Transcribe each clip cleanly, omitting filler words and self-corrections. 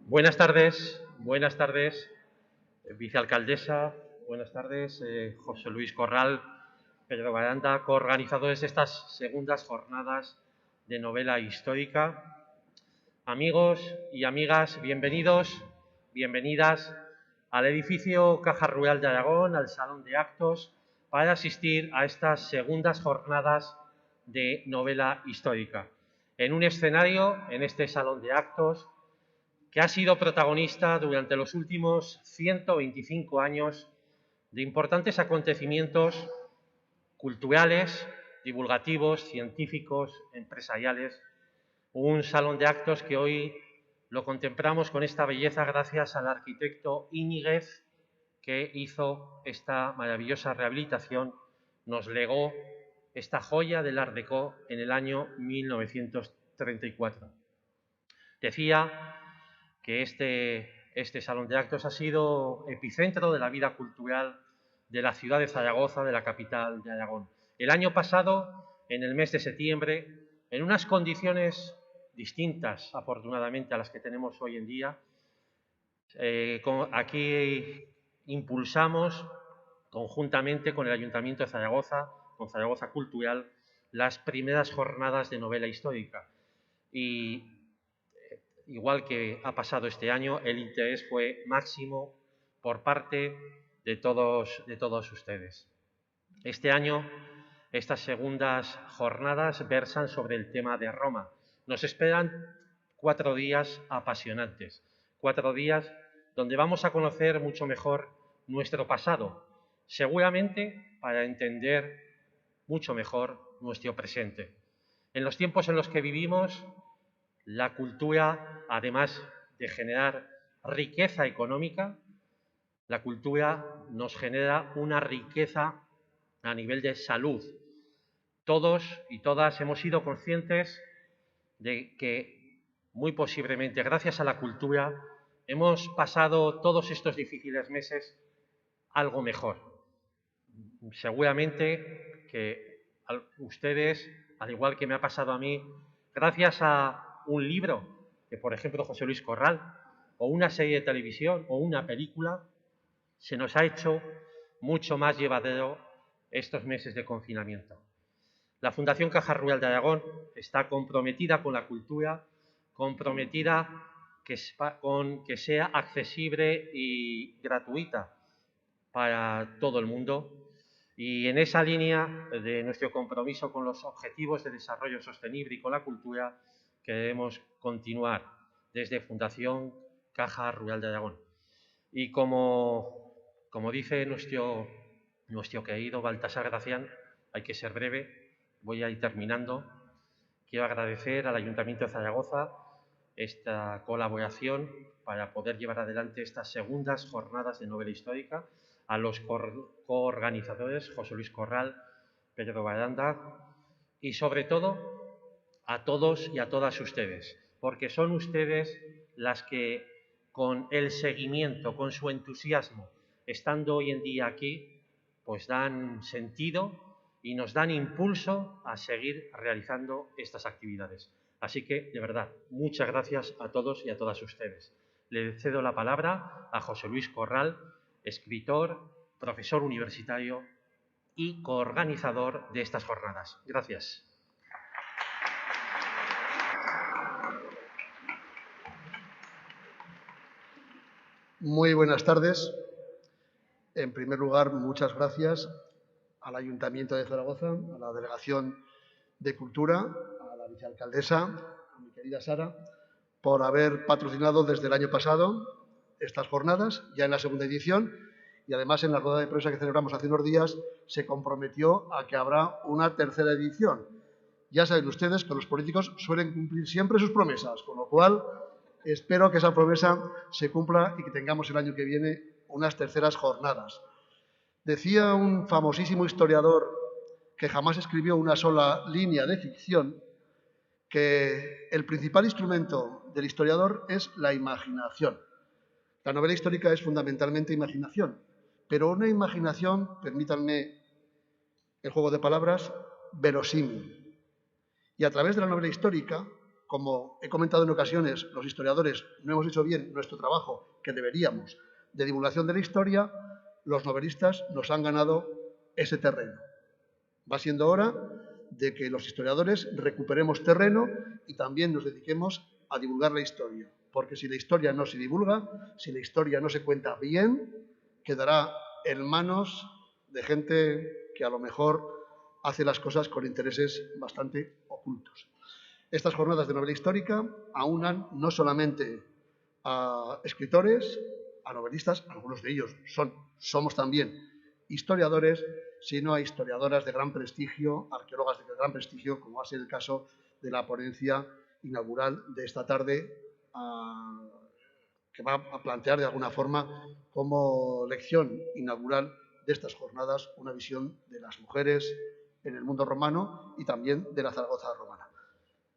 Buenas tardes, vicealcaldesa, buenas tardes, José Luis Corral, Pedro Baranda, coorganizadores de estas segundas jornadas de novela histórica. Amigos y amigas, bienvenidas al edificio Caja Rural de Aragón, al Salón de Actos, para asistir a estas segundas jornadas de novela histórica. En un escenario, en este Salón de Actos, que ha sido protagonista durante los últimos 125 años de importantes acontecimientos culturales, divulgativos, científicos, empresariales. Un salón de actos que hoy lo contemplamos con esta belleza gracias al arquitecto Íñiguez, que hizo esta maravillosa rehabilitación, nos legó esta joya del Art Déco en el año 1934. Decía que este salón de actos ha sido epicentro de la vida cultural de la ciudad de Zaragoza, de la capital de Aragón. El año pasado, en el mes de septiembre, en unas condiciones distintas, afortunadamente, a las que tenemos hoy en día, aquí impulsamos, conjuntamente con el Ayuntamiento de Zaragoza, con Zaragoza Cultural, las primeras jornadas de novela histórica. Y igual que ha pasado este año, el interés fue máximo por parte de todos ustedes. Este año, estas segundas jornadas versan sobre el tema de Roma. Nos esperan 4 días apasionantes, 4 días donde vamos a conocer mucho mejor nuestro pasado, seguramente para entender mucho mejor nuestro presente. En los tiempos en los que vivimos, la cultura, además de generar riqueza económica, la cultura nos genera una riqueza a nivel de salud. Todos y todas hemos sido conscientes de que muy posiblemente, gracias a la cultura, hemos pasado todos estos difíciles meses algo mejor. Seguramente que ustedes, al igual que me ha pasado a mí, gracias a un libro de, por ejemplo, José Luis Corral, o una serie de televisión, o una película, se nos ha hecho mucho más llevadero estos meses de confinamiento. La Fundación Caja Rural de Aragón está comprometida con la cultura, comprometida con que sea accesible y gratuita para todo el mundo. Y en esa línea de nuestro compromiso con los objetivos de desarrollo sostenible y con la cultura, queremos continuar desde Fundación Caja Rural de Aragón. Y como dice nuestro querido Baltasar Gracián, hay que ser breve, voy a ir terminando. Quiero agradecer al Ayuntamiento de Zaragoza esta colaboración para poder llevar adelante estas segundas jornadas de novela histórica, a los coorganizadores, José Luis Corral, Pedro Baranda, y sobre todo a todos y a todas ustedes, porque son ustedes las que, con el seguimiento, con su entusiasmo, estando hoy en día aquí, pues dan sentido y nos dan impulso a seguir realizando estas actividades. Así que, de verdad, muchas gracias a todos y a todas ustedes. Le cedo la palabra a José Luis Corral, escritor, profesor universitario y coorganizador de estas jornadas. Gracias. Muy buenas tardes. En primer lugar, muchas gracias al Ayuntamiento de Zaragoza, a la Delegación de Cultura, a la vicealcaldesa, a mi querida Sara, por haber patrocinado desde el año pasado estas jornadas, ya en la segunda edición, y además en la rueda de prensa que celebramos hace unos días se comprometió a que habrá una tercera edición. Ya saben ustedes que los políticos suelen cumplir siempre sus promesas, con lo cual espero que esa promesa se cumpla y que tengamos el año que viene unas terceras jornadas. Decía un famosísimo historiador que jamás escribió una sola línea de ficción que el principal instrumento del historiador es la imaginación. La novela histórica es fundamentalmente imaginación, pero una imaginación, permítanme el juego de palabras, verosímil. Y a través de la novela histórica como he comentado en ocasiones, los historiadores no hemos hecho bien nuestro trabajo, que deberíamos, de divulgación de la historia, los novelistas nos han ganado ese terreno. Va siendo hora de que los historiadores recuperemos terreno y también nos dediquemos a divulgar la historia. Porque si la historia no se divulga, si la historia no se cuenta bien, quedará en manos de gente que a lo mejor hace las cosas con intereses bastante ocultos. Estas jornadas de novela histórica aunan no solamente a escritores, a novelistas, algunos de ellos somos también historiadores, sino a historiadoras de gran prestigio, arqueólogas de gran prestigio, como va a ser el caso de la ponencia inaugural de esta tarde, que va a plantear de alguna forma como lección inaugural de estas jornadas una visión de las mujeres en el mundo romano y también de la Zaragoza romana.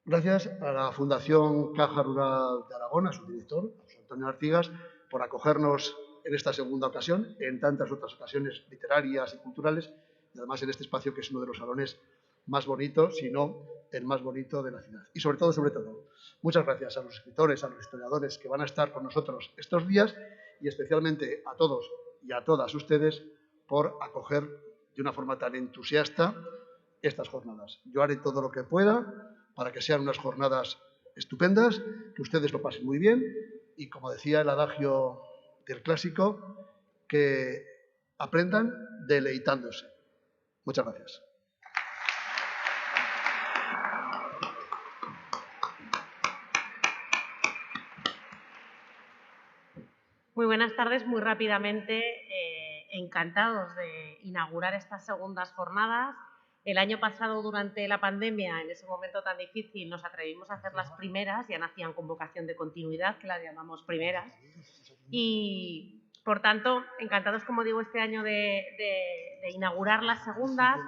Gracias a la Fundación Caja Rural de Aragón, a su director, a José Antonio Artigas, por acogernos en esta segunda ocasión, en tantas otras ocasiones literarias y culturales, y además en este espacio que es uno de los salones más bonitos, si no el más bonito de la ciudad. Y sobre todo, muchas gracias a los escritores, a los historiadores que van a estar con nosotros estos días y especialmente a todos y a todas ustedes por acoger de una forma tan entusiasta estas jornadas. Yo haré todo lo que pueda para que sean unas jornadas estupendas, que ustedes lo pasen muy bien y, como decía el adagio del clásico, que aprendan deleitándose. Muchas gracias. Muy buenas tardes. Muy rápidamente, encantados de inaugurar estas segundas jornadas. El año pasado, durante la pandemia, en ese momento tan difícil, nos atrevimos a hacer las primeras, ya nacían con vocación de continuidad, que las llamamos primeras. Y, por tanto, encantados, como digo, este año de inaugurar las segundas.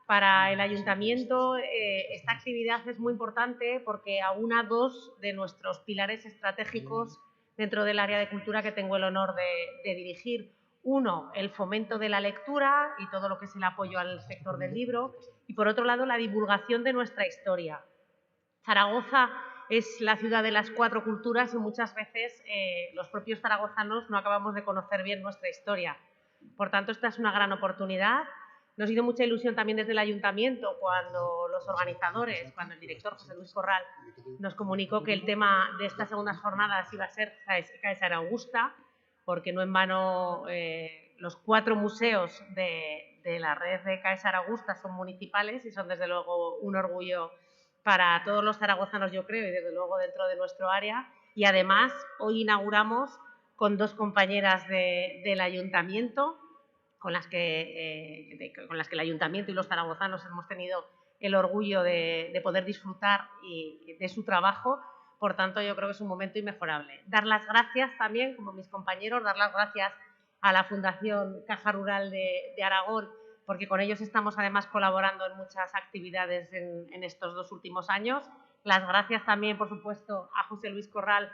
Para el Ayuntamiento esta actividad es muy importante porque aúna dos de nuestros pilares estratégicos dentro del área de cultura que tengo el honor de dirigir. Uno, el fomento de la lectura y todo lo que es el apoyo al sector del libro. Y, por otro lado, la divulgación de nuestra historia. Zaragoza es la ciudad de las 4 culturas y muchas veces los propios zaragozanos no acabamos de conocer bien nuestra historia. Por tanto, esta es una gran oportunidad. Nos hizo mucha ilusión también desde el Ayuntamiento cuando los organizadores, cuando el director José Luis Corral nos comunicó que el tema de estas segundas jornadas iba a ser Caesar Augusta, porque no en vano los 4 museos de la red de Caesar Augusta son municipales y son desde luego un orgullo para todos los zaragozanos, yo creo, y desde luego dentro de nuestro área. Y además hoy inauguramos con 2 compañeras del Ayuntamiento, con las que el Ayuntamiento y los zaragozanos hemos tenido el orgullo de poder disfrutar de su trabajo. Por tanto, yo creo que es un momento inmejorable. Dar las gracias también, como mis compañeros, dar las gracias a la Fundación Caja Rural de Aragón, porque con ellos estamos además colaborando en muchas actividades en estos 2 últimos años. Las gracias también, por supuesto, a José Luis Corral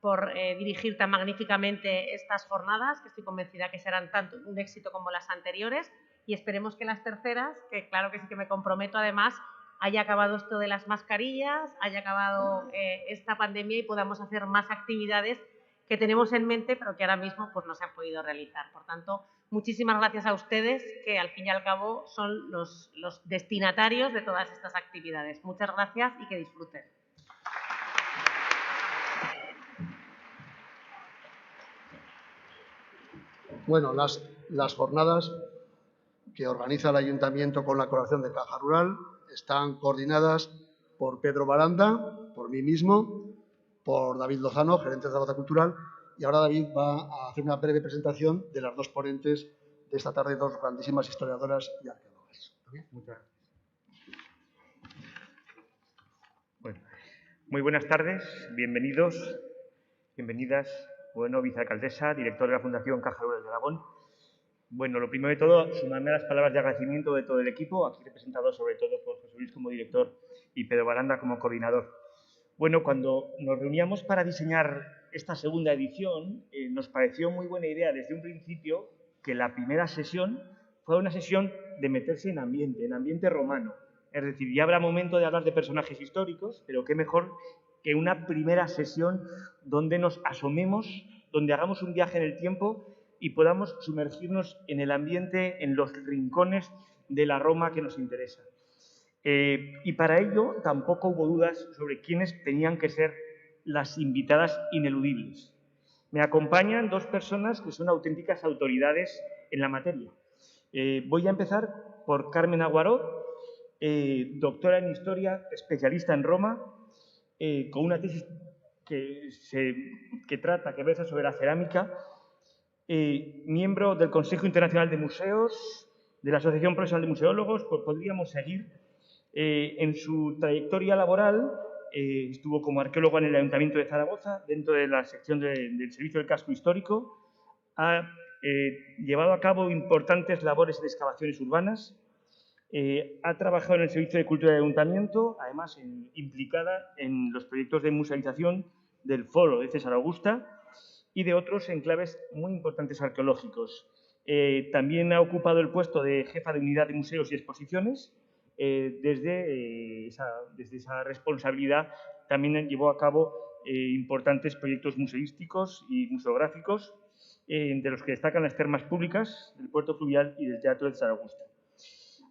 por dirigir tan magníficamente estas jornadas, que estoy convencida que serán tanto un éxito como las anteriores, y esperemos que las terceras, que claro que sí que me comprometo además, haya acabado esto de las mascarillas, haya acabado esta pandemia y podamos hacer más actividades que tenemos en mente, pero que ahora mismo pues, no se han podido realizar. Por tanto, muchísimas gracias a ustedes, que al fin y al cabo son los destinatarios de todas estas actividades. Muchas gracias y que disfruten. Bueno, las jornadas que organiza el Ayuntamiento con la colaboración de Caja Rural están coordinadas por Pedro Baranda, por mí mismo, por David Lozano, gerente de Zaragoza Cultural, y ahora David va a hacer una breve presentación de las 2 ponentes de esta tarde, 2 grandísimas historiadoras y arqueólogas. Muchas gracias. Bueno, muy buenas tardes, bienvenidos, bienvenidas. Bueno, vicealcaldesa, director de la Fundación Caja Rural de Aragón. Bueno, lo primero de todo, sumarme a las palabras de agradecimiento de todo el equipo, aquí representado sobre todo por José Luis como director y Pedro Baranda como coordinador. Bueno, cuando nos reuníamos para diseñar esta segunda edición, nos pareció muy buena idea desde un principio que la primera sesión fue una sesión de meterse en ambiente romano. Es decir, ya habrá momento de hablar de personajes históricos, pero qué mejor que una primera sesión donde nos asomemos, donde hagamos un viaje en el tiempo y podamos sumergirnos en el ambiente, en los rincones de la Roma que nos interesa. Y para ello tampoco hubo dudas sobre quiénes tenían que ser las invitadas ineludibles. Me acompañan dos personas que son auténticas autoridades en la materia. Voy a empezar por Carmen Aguaró, doctora en Historia, especialista en Roma, con una tesis que versa sobre la cerámica, miembro del Consejo Internacional de Museos, de la Asociación Profesional de Museólogos. Pues podríamos seguir. En su trayectoria laboral estuvo como arqueólogo en el Ayuntamiento de Zaragoza, dentro de la sección del Servicio del Casco Histórico. Ha llevado a cabo importantes labores de excavaciones urbanas. Ha trabajado en el Servicio de Cultura del Ayuntamiento, además implicada en los proyectos de musealización del Foro de César Augusta y de otros enclaves muy importantes arqueológicos. También ha ocupado el puesto de jefa de unidad de museos y exposiciones. Desde esa responsabilidad también llevó a cabo importantes proyectos museísticos y museográficos, de los que destacan las termas públicas del puerto fluvial y del Teatro de César Augusta.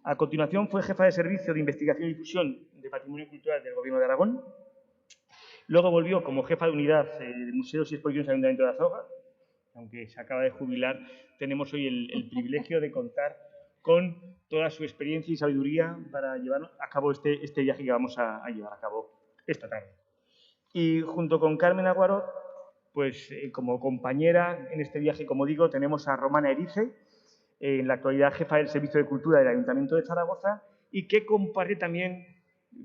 A continuación fue jefa de Servicio de Investigación y Difusión de Patrimonio Cultural del Gobierno de Aragón. Luego volvió como jefa de unidad de Museos y Exposiciones del Ayuntamiento de Azoga. Aunque se acaba de jubilar, tenemos hoy el privilegio de contar con toda su experiencia y sabiduría para llevar a cabo este viaje que vamos a llevar a cabo esta tarde. Y junto con Carmen Aguaró, pues como compañera en este viaje, como digo, tenemos a Romana Erice, en la actualidad jefa del Servicio de Cultura del Ayuntamiento de Zaragoza, y que comparte también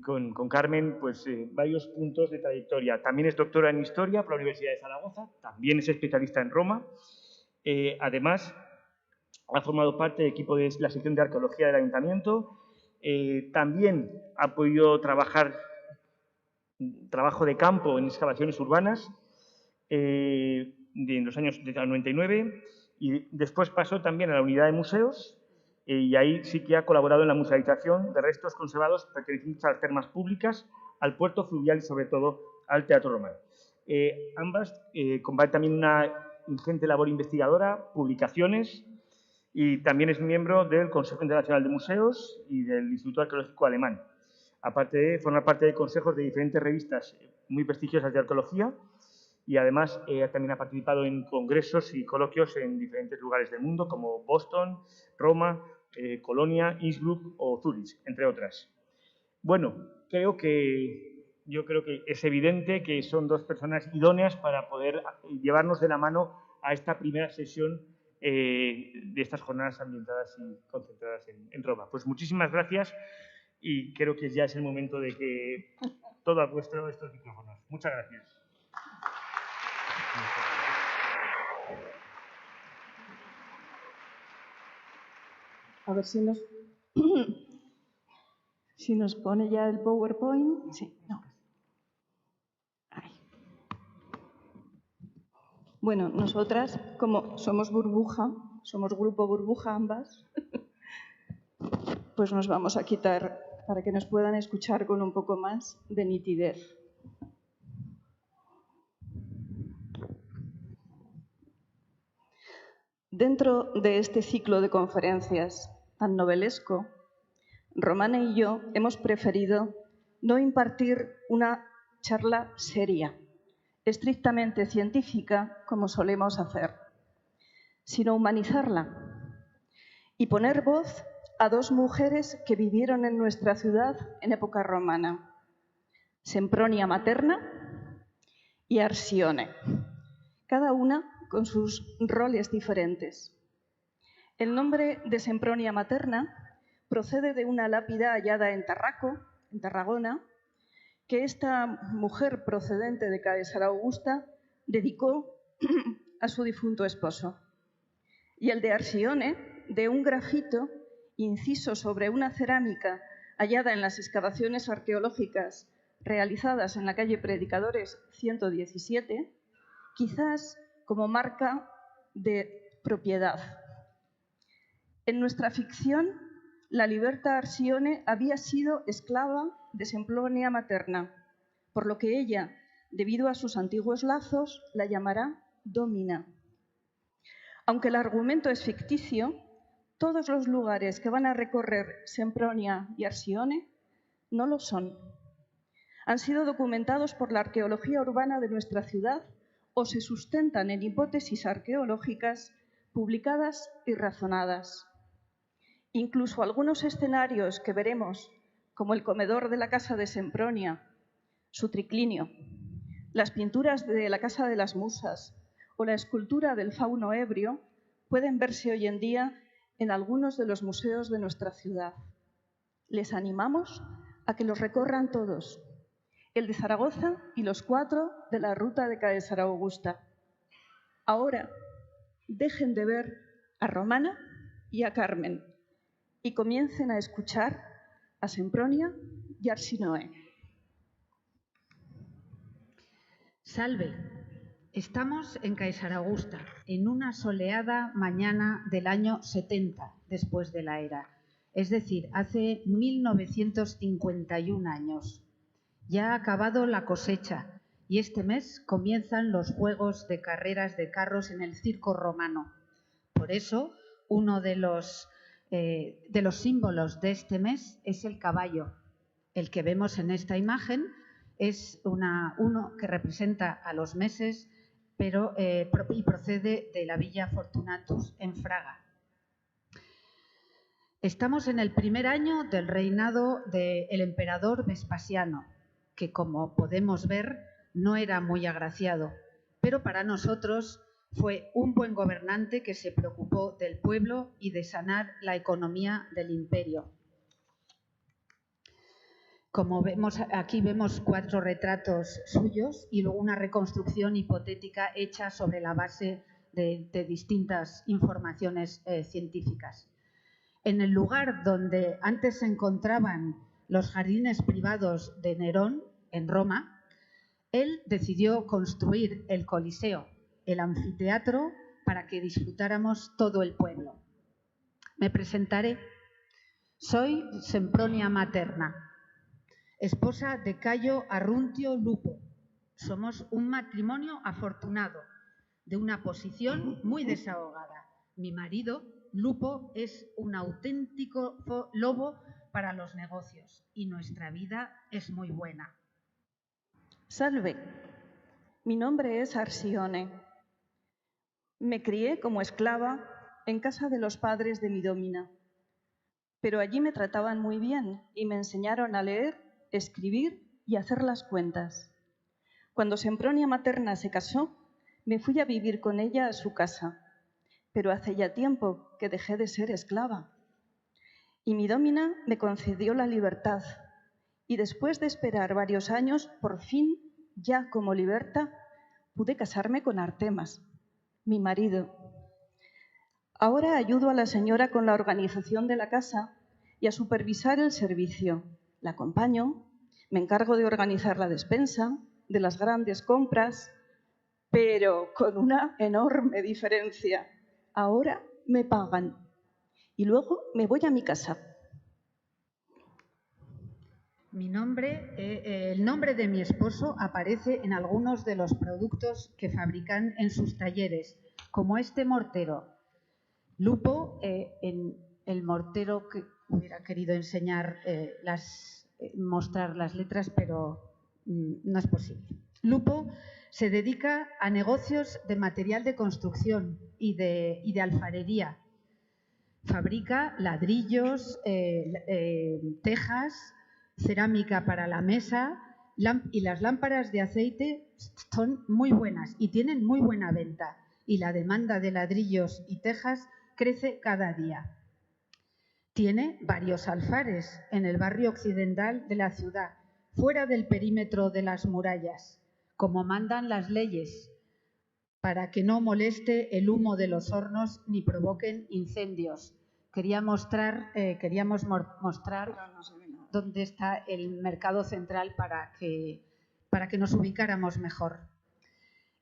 con Carmen pues, varios puntos de trayectoria. También es doctora en Historia por la Universidad de Zaragoza, también es especialista en Roma. Además, ha formado parte del equipo de la sección de Arqueología del Ayuntamiento. También ha podido trabajo de campo en excavaciones urbanas en los años 99, y después pasó también a la unidad de museos, y ahí sí que ha colaborado en la musealización de restos conservados pertenecientes a las termas públicas, al puerto fluvial y sobre todo al Teatro Romano. Ambas comparten también una ingente labor investigadora, publicaciones, y también es miembro del Consejo Internacional de Museos y del Instituto Arqueológico Alemán, aparte de formar parte de consejos de diferentes revistas muy prestigiosas de arqueología, y además también ha participado en congresos y coloquios en diferentes lugares del mundo, como Boston, Roma, Colonia, Innsbruck o Zúrich, entre otras. Bueno, yo creo que es evidente que son dos personas idóneas para poder llevarnos de la mano a esta primera sesión de estas jornadas ambientadas y concentradas en Roma. Pues muchísimas gracias, y creo que ya es el momento de que todo a vuestro estos micrófonos. Muchas gracias. A ver si nos pone ya el PowerPoint. Sí, no. Ahí. Bueno, nosotras, como somos burbuja, somos grupo burbuja ambas, pues nos vamos a quitar para que nos puedan escuchar con un poco más de nitidez. Dentro de este ciclo de conferencias tan novelesco, Romana y yo hemos preferido no impartir una charla seria, estrictamente científica, como solemos hacer, sino humanizarla y poner voz a dos mujeres que vivieron en nuestra ciudad en época romana, Sempronia Materna y Arsione, cada una con sus roles diferentes. El nombre de Sempronia Materna procede de una lápida hallada en Tarraco, en Tarragona, que esta mujer procedente de César Augusta dedicó a su difunto esposo. Y el de Arsione, de un grafito inciso sobre una cerámica hallada en las excavaciones arqueológicas realizadas en la calle Predicadores 117, quizás como marca de propiedad. En nuestra ficción, la Liberta Arsione había sido esclava de Sempronia Materna, por lo que ella debido a sus antiguos lazos, la llamará Domina. Aunque el argumento es ficticio, todos los lugares que van a recorrer Sempronia y Arsione no lo son. Han sido documentados por la arqueología urbana de nuestra ciudad o se sustentan en hipótesis arqueológicas publicadas y razonadas. Incluso algunos escenarios que veremos, como el comedor de la casa de Sempronia, su triclinio, las pinturas de la Casa de las Musas o la escultura del fauno ebrio, pueden verse hoy en día en algunos de los museos de nuestra ciudad. Les animamos a que los recorran todos, el de Zaragoza y los 4 de la ruta de Caesar Augusta. Ahora, dejen de ver a Romana y a Carmen y comiencen a escuchar a Sempronia y Arsinoe. Salve, estamos en Caesar Augusta, en una soleada mañana del año 70 después de la era, es decir, hace 1951 años. Ya ha acabado la cosecha y este mes comienzan los juegos de carreras de carros en el circo romano. Por eso, uno de los símbolos de este mes es el caballo. El que vemos en esta imagen es uno que representa a los meses, y procede de la Villa Fortunatus en Fraga. Estamos en el primer año del reinado del emperador Vespasiano, que, como podemos ver, no era muy agraciado, pero para nosotros fue un buen gobernante que se preocupó del pueblo y de sanar la economía del imperio. Como vemos aquí, vemos 4 retratos suyos y luego una reconstrucción hipotética hecha sobre la base de distintas informaciones científicas. En el lugar donde antes se encontraban los jardines privados de Nerón, en Roma, él decidió construir el Coliseo, el anfiteatro, para que disfrutáramos todo el pueblo. Me presentaré. Soy Sempronia Materna, esposa de Cayo Arruntio Lupo. Somos un matrimonio afortunado, de una posición muy desahogada. Mi marido, Lupo, es un auténtico lobo para los negocios y nuestra vida es muy buena. Salve, mi nombre es Arsione. Me crié como esclava en casa de los padres de mi Domina, pero allí me trataban muy bien y me enseñaron a leer, escribir y hacer las cuentas. Cuando Sempronia Materna se casó, me fui a vivir con ella a su casa, pero hace ya tiempo que dejé de ser esclava. Y mi Domina me concedió la libertad, y después de esperar varios años, por fin, ya como liberta, pude casarme con Artemas, mi marido. Ahora ayudo a la señora con la organización de la casa y a supervisar el servicio. La acompaño, me encargo de organizar la despensa, de las grandes compras, pero con una enorme diferencia. Ahora me pagan y luego me voy a mi casa. El nombre de mi esposo aparece en algunos de los productos que fabrican en sus talleres, como este mortero. Lupo, en el mortero que hubiera querido enseñar, mostrar las letras, pero no es posible. Lupo se dedica a negocios de material de construcción y de alfarería. Fabrica ladrillos, tejas, cerámica para la mesa, y las lámparas de aceite son muy buenas y tienen muy buena venta, y la demanda de ladrillos y tejas crece cada día. Tiene varios alfares en el barrio occidental de la ciudad, fuera del perímetro de las murallas, como mandan las leyes, para que no moleste el humo de los hornos ni provoquen incendios. Queríamos mostrar dónde está el mercado central para que nos ubicáramos mejor.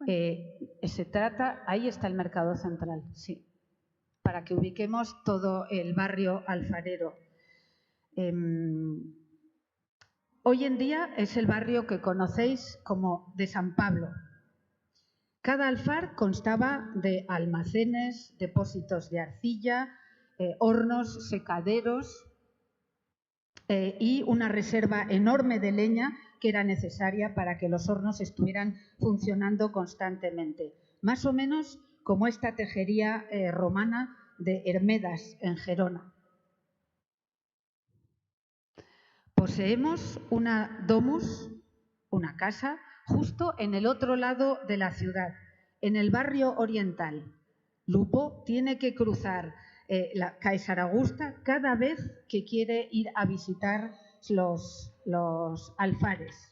Ahí está el mercado central, sí, para que ubiquemos todo el barrio alfarero. Hoy en día es el barrio que conocéis como de San Pablo. Cada alfar constaba de almacenes, depósitos de arcilla, hornos, secaderos y una reserva enorme de leña que era necesaria para que los hornos estuvieran funcionando constantemente. Más o menos como esta tejería romana de Hermedas, en Gerona. Poseemos una domus, una casa, justo en el otro lado de la ciudad, en el barrio oriental. Lupo tiene que cruzar la Caesar Augusta cada vez que quiere ir a visitar los alfares.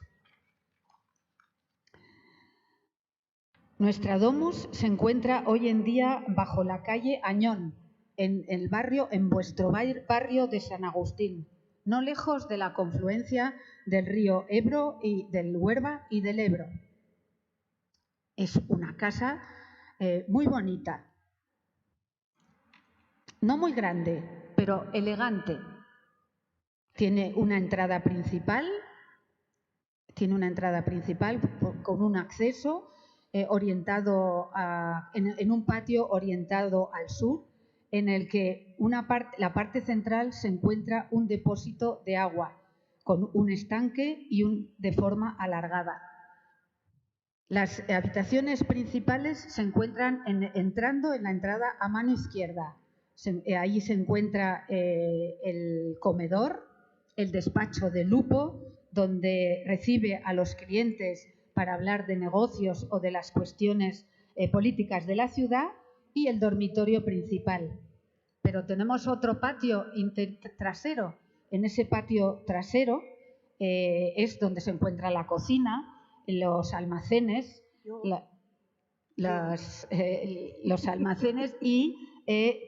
Nuestra domus se encuentra hoy en día bajo la calle Añón, en vuestro barrio de San Agustín, no lejos de la confluencia del río Ebro y del Huerva y del Ebro. Es una casa muy bonita, no muy grande, pero elegante. Tiene una entrada principal con un acceso orientado en un patio orientado al sur, en el que la parte central se encuentra un depósito de agua con un estanque y de forma alargada. Las habitaciones principales se encuentran entrando en la entrada a mano izquierda. Ahí se encuentra el comedor, el despacho de Lupo, donde recibe a los clientes para hablar de negocios o de las cuestiones políticas de la ciudad, y el dormitorio principal. Pero tenemos otro patio trasero. En ese patio trasero es donde se encuentra la cocina, los almacenes, los almacenes y,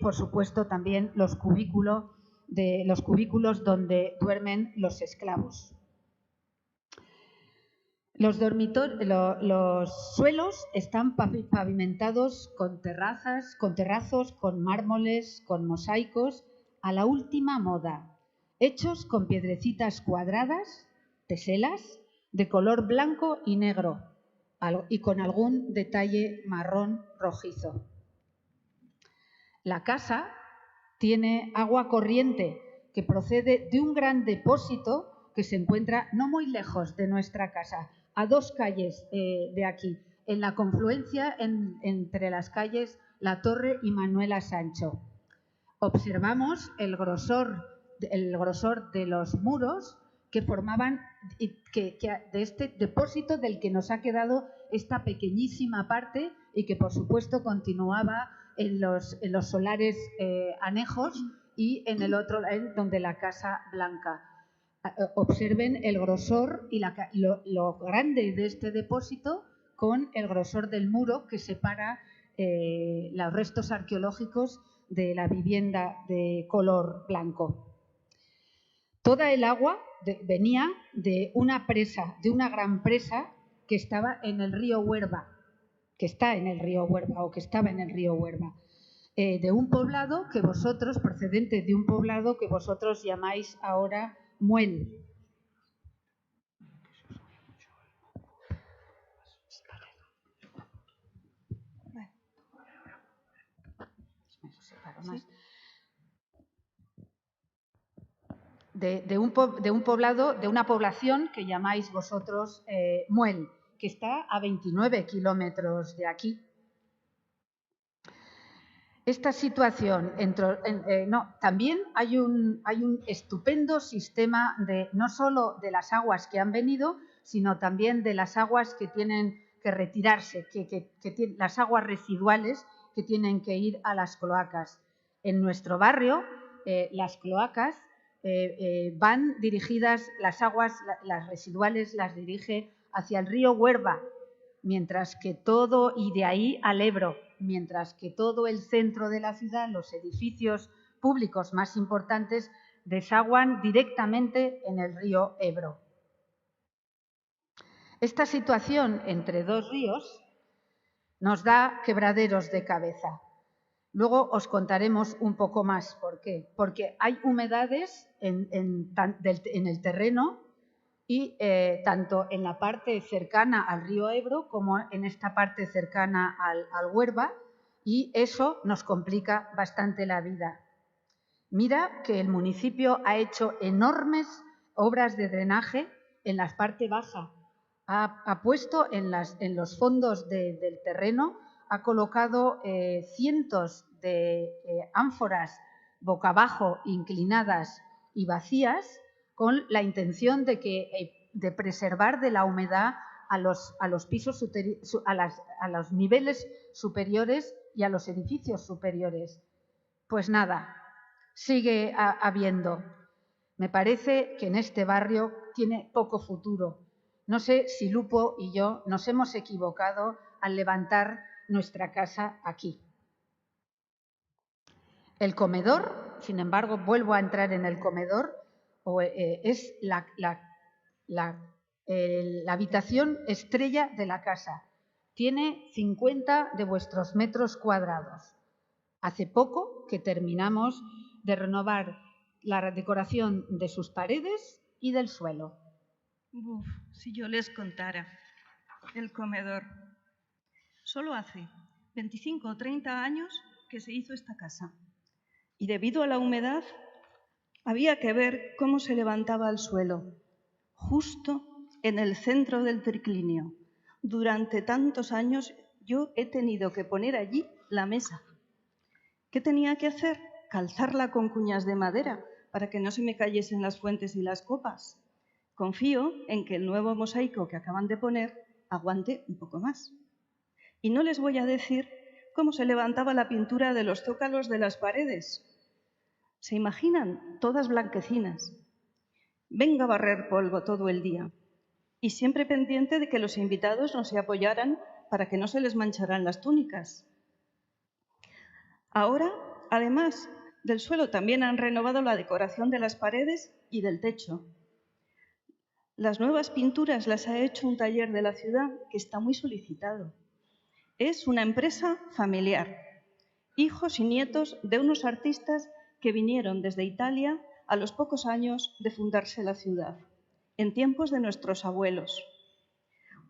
por supuesto, también los cubículos donde duermen los esclavos. Los suelos están pavimentados con terrazos, con mármoles, con mosaicos, a la última moda, hechos con piedrecitas cuadradas, teselas, de color blanco y negro, y con algún detalle marrón rojizo. La casa tiene agua corriente que procede de un gran depósito que se encuentra no muy lejos de nuestra casa, a 2 calles de aquí, en la confluencia entre las calles La Torre y Manuela Sancho. Observamos el grosor de los muros que formaban de este depósito del que nos ha quedado esta pequeñísima parte y que, por supuesto, continuaba en los solares anejos y en el otro donde la Casa Blanca. Observen el grosor y lo grande de este depósito con el grosor del muro que separa los restos arqueológicos de la vivienda de color blanco. Toda el agua venía de una presa, de una gran presa que estaba en el río Huerva, que estaba en el río Huerva, de un poblado procedente de un poblado que vosotros llamáis ahora Muel. De un poblado, de una población que llamáis vosotros Muel, que está a 29 kilómetros de aquí. Esta situación, también hay un estupendo sistema no solo de las aguas que han venido, sino también de las aguas que tienen que retirarse, las aguas residuales que tienen que ir a las cloacas. En nuestro barrio, las cloacas van dirigidas, las aguas, las residuales las dirige hacia el río Huerva, mientras que y de ahí al Ebro, mientras que todo el centro de la ciudad, los edificios públicos más importantes, desaguan directamente en el río Ebro. Esta situación entre 2 ríos nos da quebraderos de cabeza. Luego os contaremos un poco más por qué. Porque hay humedades en el terreno y tanto en la parte cercana al río Ebro como en esta parte cercana al Huerva, y eso nos complica bastante la vida. Mira que el municipio ha hecho enormes obras de drenaje en la parte baja, ha puesto en los fondos del terreno, ha colocado cientos de ánforas boca abajo, inclinadas y vacías, con la intención de preservar de la humedad a los pisos a los niveles superiores y a los edificios superiores. Pues nada, sigue habiendo. Me parece que en este barrio tiene poco futuro. No sé si Lupo y yo nos hemos equivocado al levantar nuestra casa aquí. El comedor, sin embargo, vuelvo a entrar en el comedor, es la habitación estrella de la casa. Tiene 50 de vuestros metros cuadrados. Hace poco que terminamos de renovar la decoración de sus paredes y del suelo. Uf, si yo les contara. El comedor. Solo hace 25 o 30 años que se hizo esta casa. Y debido a la humedad, había que ver cómo se levantaba el suelo, justo en el centro del triclinio. Durante tantos años yo he tenido que poner allí la mesa. ¿Qué tenía que hacer? Calzarla con cuñas de madera para que no se me cayesen las fuentes y las copas. Confío en que el nuevo mosaico que acaban de poner aguante un poco más. Y no les voy a decir cómo se levantaba la pintura de los zócalos de las paredes. ¿Se imaginan? Todas blanquecinas. Venga a barrer polvo todo el día. Y siempre pendiente de que los invitados no se apoyaran para que no se les mancharan las túnicas. Ahora, además del suelo, también han renovado la decoración de las paredes y del techo. Las nuevas pinturas las ha hecho un taller de la ciudad que está muy solicitado. Es una empresa familiar, hijos y nietos de unos artistas que vinieron desde Italia a los pocos años de fundarse la ciudad, en tiempos de nuestros abuelos.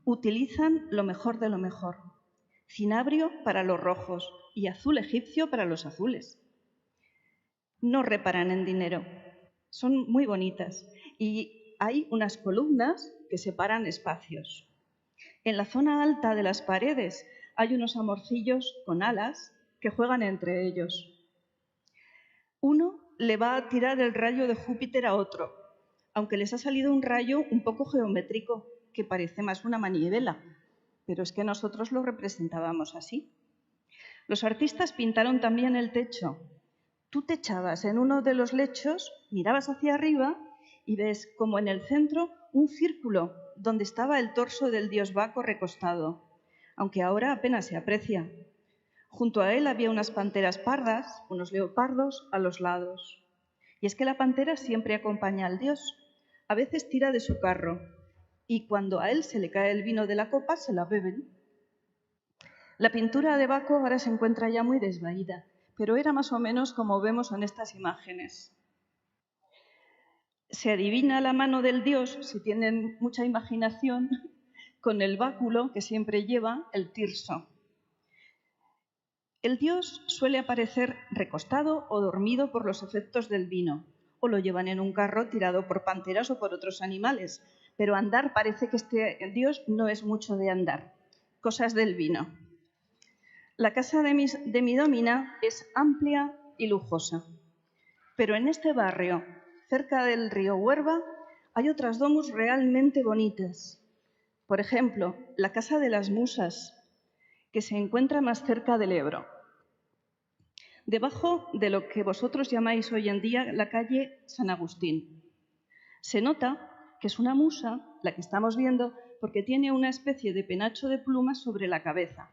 Utilizan lo mejor de lo mejor: cinabrio para los rojos y azul egipcio para los azules. No reparan en dinero, son muy bonitas y hay unas columnas que separan espacios. En la zona alta de las paredes hay unos amorcillos con alas que juegan entre ellos. Uno le va a tirar el rayo de Júpiter a otro, aunque les ha salido un rayo un poco geométrico, que parece más una manivela, pero es que nosotros lo representábamos así. Los artistas pintaron también el techo. Tú te echabas en uno de los lechos, mirabas hacia arriba y ves como en el centro un círculo donde estaba el torso del dios Baco recostado, aunque ahora apenas se aprecia. Junto a él había unas panteras pardas, unos leopardos a los lados. Y es que la pantera siempre acompaña al dios. A veces tira de su carro y cuando a él se le cae el vino de la copa, se la beben. La pintura de Baco ahora se encuentra ya muy desvaída, pero era más o menos como vemos en estas imágenes. Se adivina la mano del dios, si tienen mucha imaginación, con el báculo que siempre lleva el tirso. El dios suele aparecer recostado o dormido por los efectos del vino, o lo llevan en un carro tirado por panteras o por otros animales, pero andar parece que este dios no es mucho de andar. Cosas del vino. La casa de mi domina es amplia y lujosa, pero en este barrio, cerca del río Huerva, hay otras domus realmente bonitas. Por ejemplo, la Casa de las Musas, que se encuentra más cerca del Ebro, debajo de lo que vosotros llamáis hoy en día la calle San Agustín. Se nota que es una musa, la que estamos viendo, porque tiene una especie de penacho de plumas sobre la cabeza.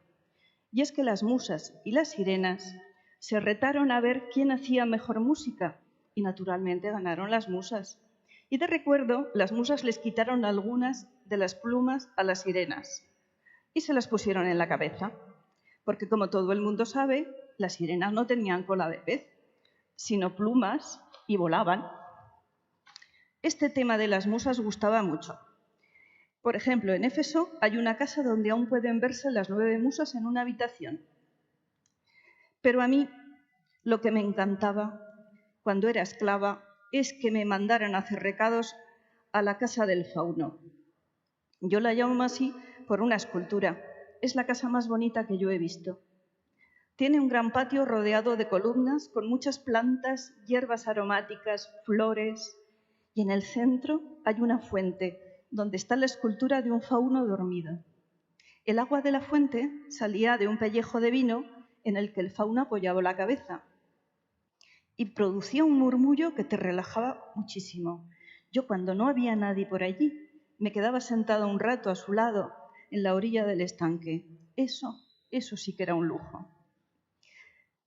Y es que las musas y las sirenas se retaron a ver quién hacía mejor música y naturalmente ganaron las musas. Y de recuerdo, las musas les quitaron algunas de las plumas a las sirenas y se las pusieron en la cabeza, porque como todo el mundo sabe, las sirenas no tenían cola de pez, sino plumas y volaban. Este tema de las musas gustaba mucho. Por ejemplo, en Éfeso hay una casa donde aún pueden verse las 9 musas en una habitación. Pero a mí lo que me encantaba cuando era esclava es que me mandaran a hacer recados a la casa del fauno. Yo la llamo así por una escultura. Es la casa más bonita que yo he visto. Tiene un gran patio rodeado de columnas con muchas plantas, hierbas aromáticas, flores, y en el centro hay una fuente donde está la escultura de un fauno dormido. El agua de la fuente salía de un pellejo de vino en el que el fauno apoyaba la cabeza y producía un murmullo que te relajaba muchísimo. Yo, cuando no había nadie por allí, me quedaba sentada un rato a su lado en la orilla del estanque. Eso sí que era un lujo.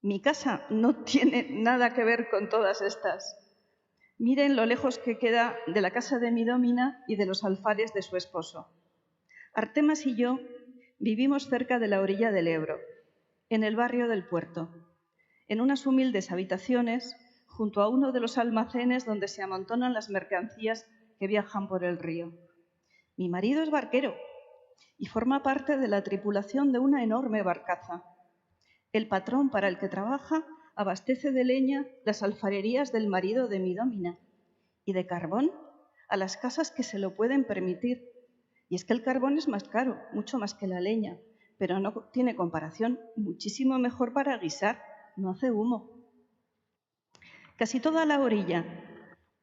Mi casa no tiene nada que ver con todas estas. Miren lo lejos que queda de la casa de mi dómina y de los alfares de su esposo. Artemas y yo vivimos cerca de la orilla del Ebro, en el barrio del Puerto, en unas humildes habitaciones junto a uno de los almacenes donde se amontonan las mercancías que viajan por el río. Mi marido es barquero y forma parte de la tripulación de una enorme barcaza. El patrón para el que trabaja abastece de leña las alfarerías del marido de mi dómina y de carbón a las casas que se lo pueden permitir. Y es que el carbón es más caro, mucho más que la leña, pero no tiene comparación, muchísimo mejor para guisar, no hace humo. Casi toda la orilla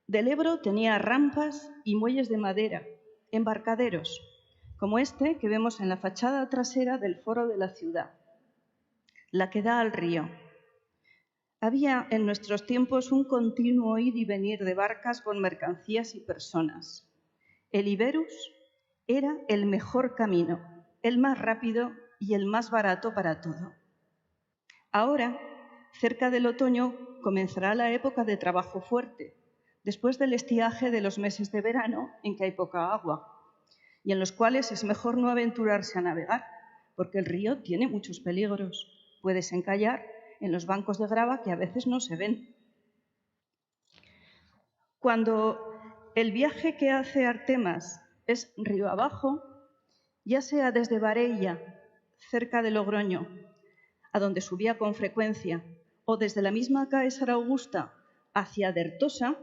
del Ebro tenía rampas y muelles de madera, embarcaderos, como este que vemos en la fachada trasera del foro de la ciudad, la que da al río. Había en nuestros tiempos un continuo ir y venir de barcas con mercancías y personas. El Iberus era el mejor camino, el más rápido y el más barato para todo. Ahora, cerca del otoño, comenzará la época de trabajo fuerte, después del estiaje de los meses de verano en que hay poca agua y en los cuales es mejor no aventurarse a navegar, porque el río tiene muchos peligros. Puedes encallar en los bancos de grava que a veces no se ven. Cuando el viaje que hace Artemas es río abajo, ya sea desde Bareilla, cerca de Logroño, a donde subía con frecuencia, o desde la misma Caesar Augusta hacia Dertosa,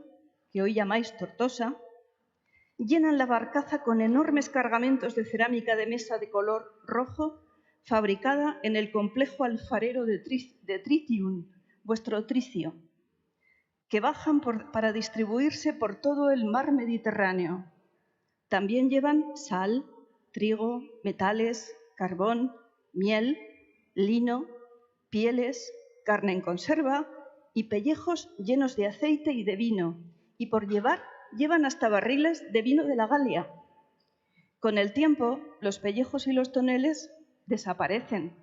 que hoy llamáis Tortosa, llenan la barcaza con enormes cargamentos de cerámica de mesa de color rojo, fabricada en el complejo alfarero de Tritium, vuestro tricio, que bajan para distribuirse por todo el mar Mediterráneo. También llevan sal, trigo, metales, carbón, miel, lino, pieles, carne en conserva y pellejos llenos de aceite y de vino, y por llevan hasta barriles de vino de la Galia. Con el tiempo, los pellejos y los toneles desaparecen,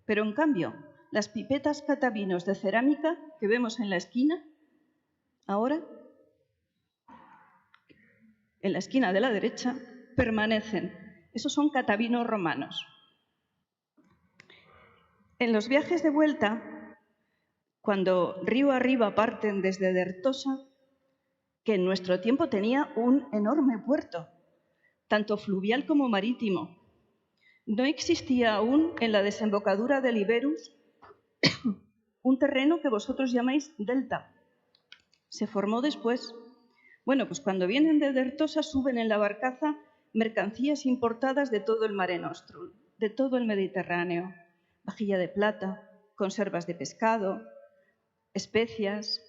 pero en cambio, las pipetas catavinos de cerámica que vemos en la esquina, ahora, en la esquina de la derecha, permanecen. Esos son catavinos romanos. En los viajes de vuelta, cuando río arriba parten desde Dertosa, que en nuestro tiempo tenía un enorme puerto, tanto fluvial como marítimo, no existía aún en la desembocadura del Iberus un terreno que vosotros llamáis delta. Se formó después. Bueno, pues cuando vienen de Dertosa suben en la barcaza mercancías importadas de todo el Mare Nostrum, de todo el Mediterráneo. Vajilla de plata, conservas de pescado, especias,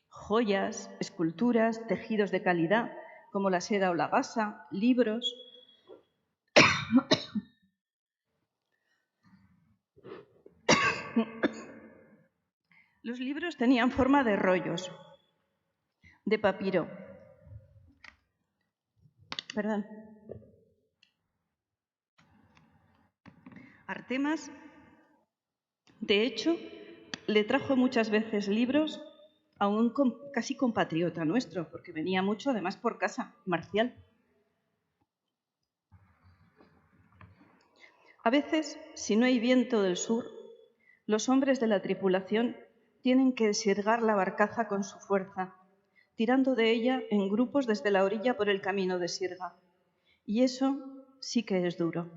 joyas, esculturas, tejidos de calidad, como la seda o la gasa, libros. Los libros tenían forma de rollos, de papiro. Perdón. Artemas, de hecho, le trajo muchas veces libros a un casi compatriota nuestro, porque venía mucho, además, por casa, Marcial. A veces, si no hay viento del sur, los hombres de la tripulación tienen que sirgar la barcaza con su fuerza, tirando de ella en grupos desde la orilla por el camino de Sirga. Y eso sí que es duro.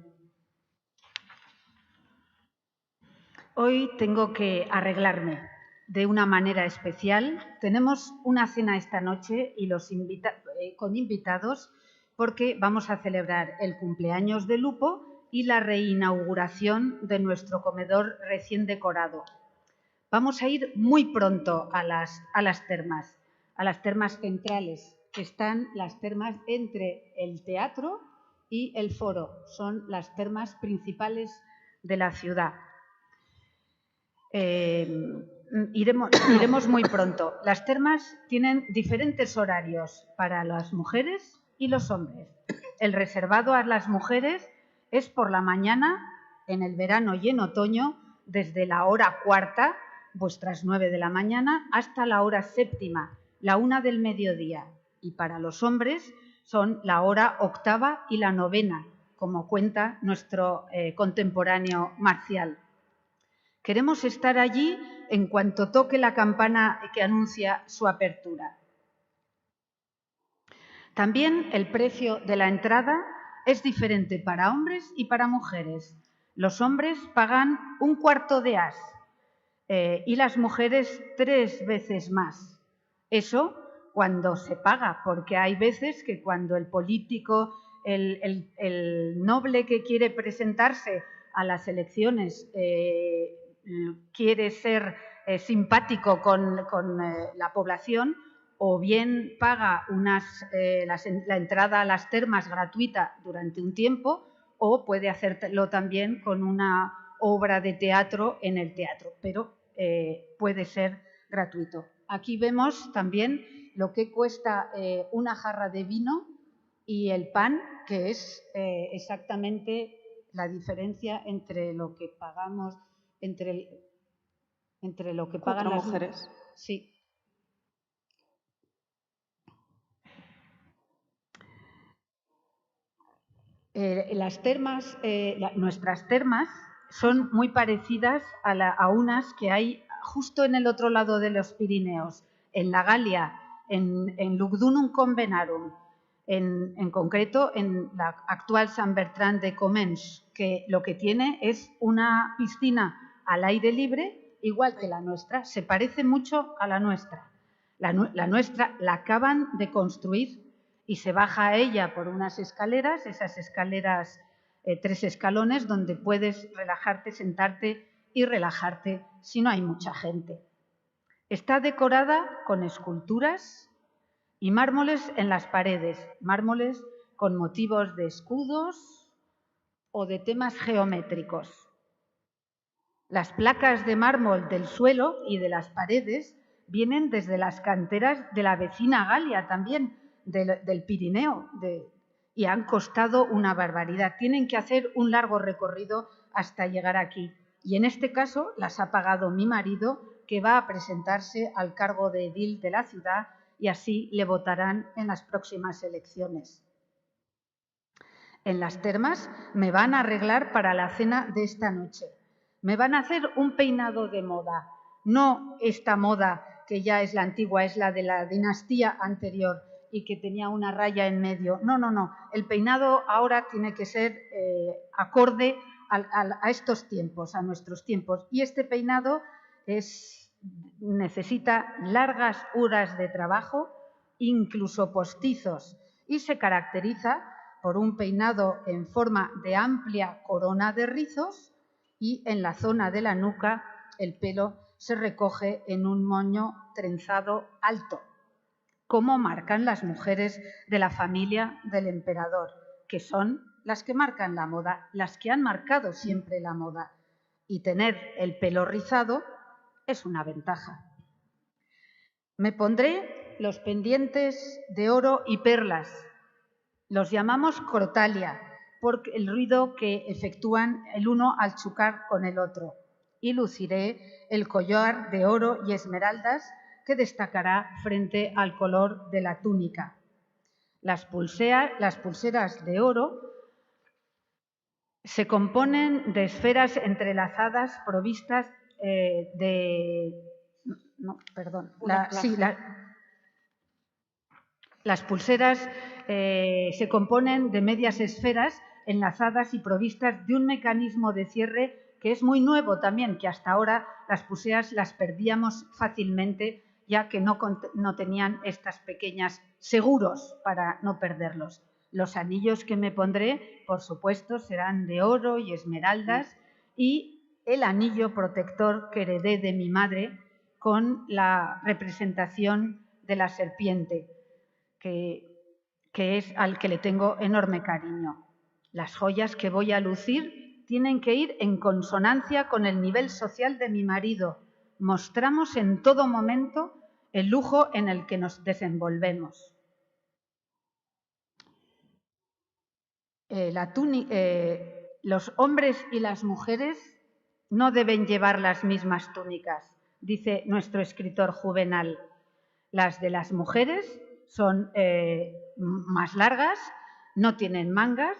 Hoy tengo que arreglarme de una manera especial. Tenemos una cena esta noche y con invitados porque vamos a celebrar el cumpleaños de Lupo y la reinauguración de nuestro comedor recién decorado. Vamos a ir muy pronto a las termas centrales, que están las termas entre el teatro y el foro. Son las termas principales de la ciudad. Iremos muy pronto. Las termas tienen diferentes horarios para las mujeres y los hombres. El reservado a las mujeres es por la mañana, en el verano y en otoño, desde la hora 4, vuestras 9 de la mañana, hasta la hora 7, la 1 del mediodía. Y para los hombres son la hora 8 y la 9, como cuenta nuestro contemporáneo Marcial. Queremos estar allí en cuanto toque la campana que anuncia su apertura. También el precio de la entrada es diferente para hombres y para mujeres. Los hombres pagan 1/4 de as y las mujeres 3 veces más. Eso cuando se paga, porque hay veces que cuando el político, el noble que quiere presentarse a las elecciones quiere ser simpático con la población, o bien paga la entrada a las termas gratuita durante un tiempo, o puede hacerlo también con una obra de teatro en el teatro, pero puede ser gratuito. Aquí vemos también lo que cuesta una jarra de vino y el pan, que es exactamente la diferencia entre lo que pagamos, entre lo que pagan las mujeres. Sí. Las termas, nuestras termas son muy parecidas a unas que hay justo en el otro lado de los Pirineos, en la Galia, en Lugdunum Convenarum, en concreto en la actual Sant Bertran de Comens, que lo que tiene es una piscina al aire libre, igual que la nuestra, se parece mucho a la nuestra. La nuestra la acaban de construir y se baja a ella por unas escaleras, esas escaleras 3 escalones, donde puedes relajarte, sentarte y relajarte si no hay mucha gente. Está decorada con esculturas y mármoles en las paredes, mármoles con motivos de escudos o de temas geométricos. Las placas de mármol del suelo y de las paredes vienen desde las canteras de la vecina Galia también, del Pirineo, y han costado una barbaridad. Tienen que hacer un largo recorrido hasta llegar aquí. Y en este caso las ha pagado mi marido, que va a presentarse al cargo de edil de la ciudad, y así le votarán en las próximas elecciones. En las termas me van a arreglar para la cena de esta noche. Me van a hacer un peinado de moda, no esta moda que ya es la antigua, es la de la dinastía anterior y que tenía una raya en medio. No, no, no. El peinado ahora tiene que ser acorde a estos tiempos, a nuestros tiempos. Y este peinado necesita largas horas de trabajo, incluso postizos, y se caracteriza por un peinado en forma de amplia corona de rizos, y en la zona de la nuca el pelo se recoge en un moño trenzado alto, como marcan las mujeres de la familia del emperador, que son las que marcan la moda, las que han marcado siempre la moda. Y tener el pelo rizado es una ventaja. Me pondré los pendientes de oro y perlas. Los llamamos crotalia, por el ruido que efectúan el uno al chocar con el otro. Y luciré el collar de oro y esmeraldas que destacará frente al color de la túnica. Las pulseras de oro se componen de esferas entrelazadas provistas Las pulseras se componen de medias esferas enlazadas y provistas de un mecanismo de cierre que es muy nuevo también, que hasta ahora las pulseras las perdíamos fácilmente, ya que no tenían estas pequeñas seguros para no perderlos. Los anillos que me pondré, por supuesto, serán de oro y esmeraldas, y el anillo protector que heredé de mi madre con la representación de la serpiente, que es al que le tengo enorme cariño. Las joyas que voy a lucir tienen que ir en consonancia con el nivel social de mi marido. Mostramos en todo momento el lujo en el que nos desenvolvemos. Los hombres y las mujeres no deben llevar las mismas túnicas, dice nuestro escritor Juvenal. Las de las mujeres son más largas, no tienen mangas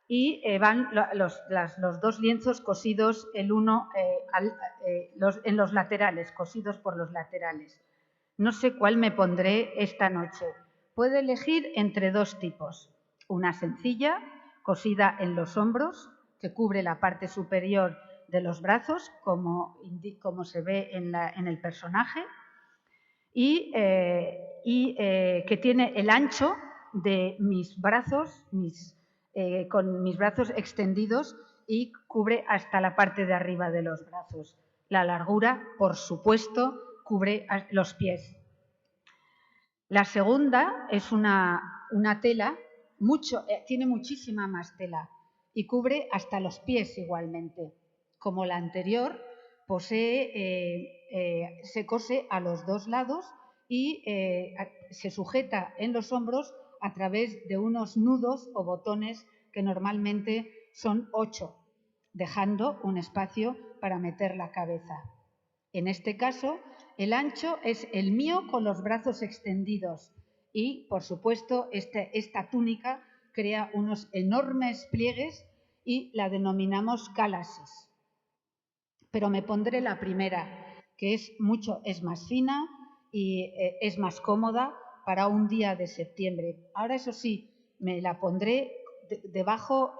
y van los dos lienzos cosidos el uno en los laterales, cosidos por los laterales. No sé cuál me pondré esta noche. Puedo elegir entre dos tipos. Una sencilla, cosida en los hombros, que cubre la parte superior de los brazos, como se ve en el personaje, y que tiene el ancho de mis brazos, con mis brazos extendidos, y cubre hasta la parte de arriba de los brazos. La largura, por supuesto, cubre los pies. La segunda es una tela, tiene muchísima más tela y cubre hasta los pies igualmente. Como la anterior, se cose a los dos lados y se sujeta en los hombros a través de unos nudos o botones que normalmente son 8, dejando un espacio para meter la cabeza. En este caso, el ancho es el mío con los brazos extendidos y, por supuesto, esta túnica crea unos enormes pliegues y la denominamos calasis. Pero me pondré la primera, que es más fina y es más cómoda para un día de septiembre. Ahora, eso sí, me la pondré debajo,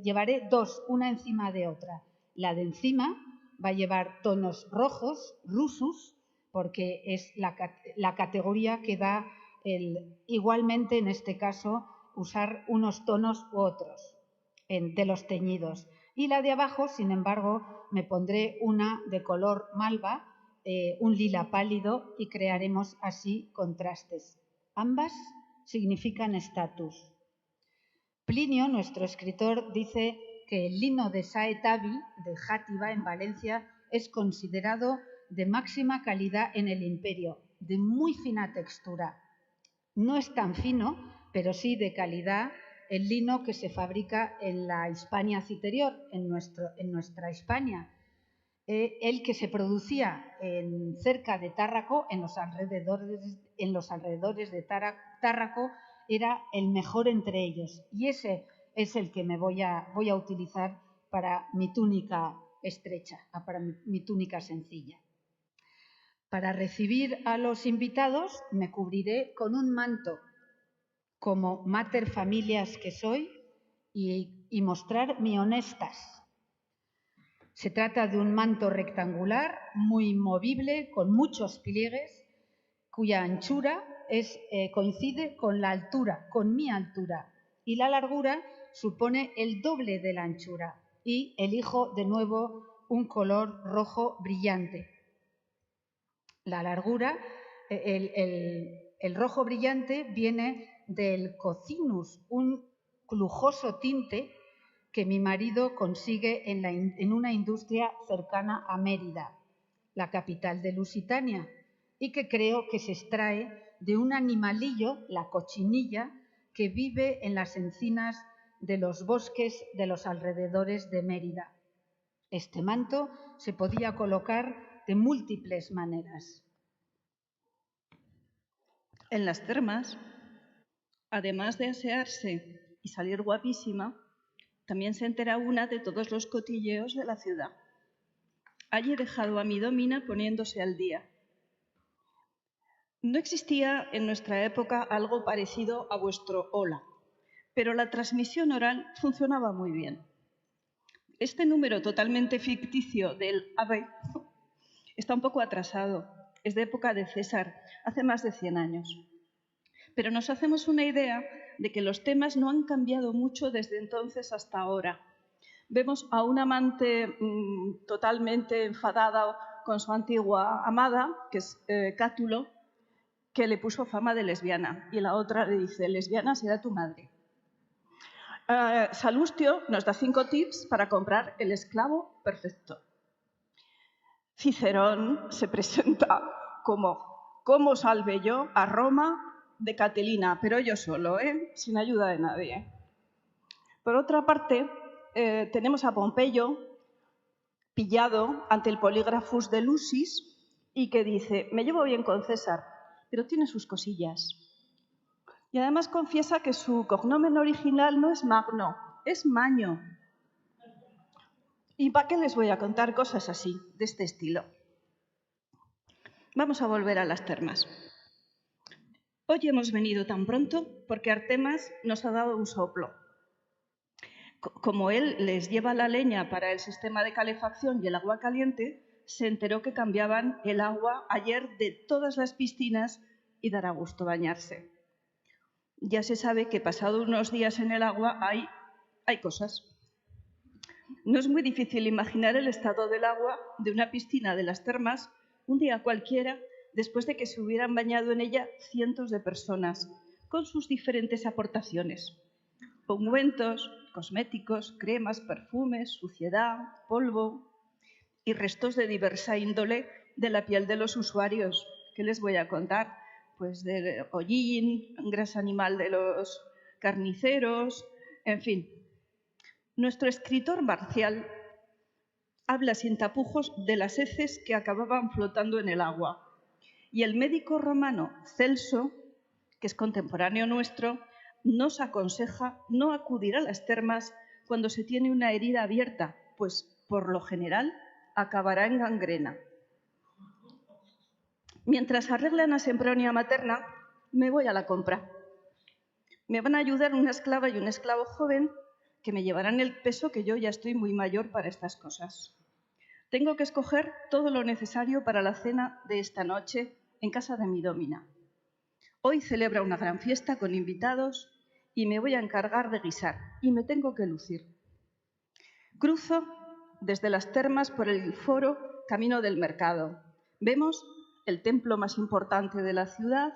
llevaré dos, una encima de otra. La de encima va a llevar tonos rojos, rusus, porque es la categoría que da igualmente, en este caso, usar unos tonos u otros de los teñidos. Y la de abajo, sin embargo, me pondré una de color malva, un lila pálido, y crearemos así contrastes. Ambas significan estatus. Plinio, nuestro escritor, dice que el lino de Saetabi, de Játiva, en Valencia, es considerado de máxima calidad en el imperio, de muy fina textura. No es tan fino, pero sí de calidad, el lino que se fabrica en la Hispania Citerior, en nuestra Hispania. El que se producía cerca de Tárraco, en los alrededores de Tárraco, era el mejor entre ellos. Y ese es el que me voy a utilizar para mi túnica estrecha, para mi túnica sencilla. Para recibir a los invitados me cubriré con un manto, como mater familias que soy, y mostrar mi honestas. Se trata de un manto rectangular, muy movible, con muchos pliegues, cuya anchura coincide con la altura, con mi altura, y la largura supone el doble de la anchura, y elijo de nuevo un color rojo brillante. La largura, el rojo brillante viene del cocinus, un lujoso tinte que mi marido consigue en una industria cercana a Mérida, la capital de Lusitania, y que creo que se extrae de un animalillo, la cochinilla, que vive en las encinas de los bosques de los alrededores de Mérida. Este manto se podía colocar de múltiples maneras. En las termas, además de asearse y salir guapísima, también se entera una de todos los cotilleos de la ciudad. Allí he dejado a mi domina poniéndose al día. No existía en nuestra época algo parecido a vuestro hola, pero la transmisión oral funcionaba muy bien. Este número totalmente ficticio del ave está un poco atrasado. Es de época de César, hace más de 100 años. Pero nos hacemos una idea de que los temas no han cambiado mucho desde entonces hasta ahora. Vemos a una amante totalmente enfadada con su antigua amada, que es Cátulo, que le puso fama de lesbiana. Y la otra le dice, lesbiana será tu madre. Salustio nos da 5 tips para comprar el esclavo perfecto. Cicerón se presenta como ¿cómo salvé yo a Roma de Catelina? Pero yo solo, sin ayuda de nadie. Por otra parte, tenemos a Pompeyo pillado ante el polígrafus de Lucis y que dice, me llevo bien con César, pero tiene sus cosillas. Y además confiesa que su cognomen original no es Magno, es Maño. ¿Y para qué les voy a contar cosas así, de este estilo? Vamos a volver a las termas. Hoy hemos venido tan pronto porque Artemas nos ha dado un soplo. Como él les lleva la leña para el sistema de calefacción y el agua caliente, se enteró que cambiaban el agua ayer de todas las piscinas y dará gusto bañarse. Ya se sabe que pasado unos días en el agua hay cosas. No es muy difícil imaginar el estado del agua de una piscina de las termas un día cualquiera después de que se hubieran bañado en ella cientos de personas con sus diferentes aportaciones. Ungüentos, cosméticos, cremas, perfumes, suciedad, polvo y restos de diversa índole de la piel de los usuarios. ¿Qué les voy a contar? Pues de hollín, grasa animal de los carniceros, en fin. Nuestro escritor Marcial habla sin tapujos de las heces que acababan flotando en el agua. Y el médico romano Celso, que es contemporáneo nuestro, nos aconseja no acudir a las termas cuando se tiene una herida abierta, pues por lo general acabará en gangrena. Mientras arreglan a Sempronia materna, me voy a la compra. Me van a ayudar una esclava y un esclavo joven que me llevarán el peso que yo ya estoy muy mayor para estas cosas. Tengo que escoger todo lo necesario para la cena de esta noche en casa de mi dómina. Hoy celebra una gran fiesta con invitados y me voy a encargar de guisar y me tengo que lucir. Cruzo desde las termas por el foro camino del mercado. Vemos el templo más importante de la ciudad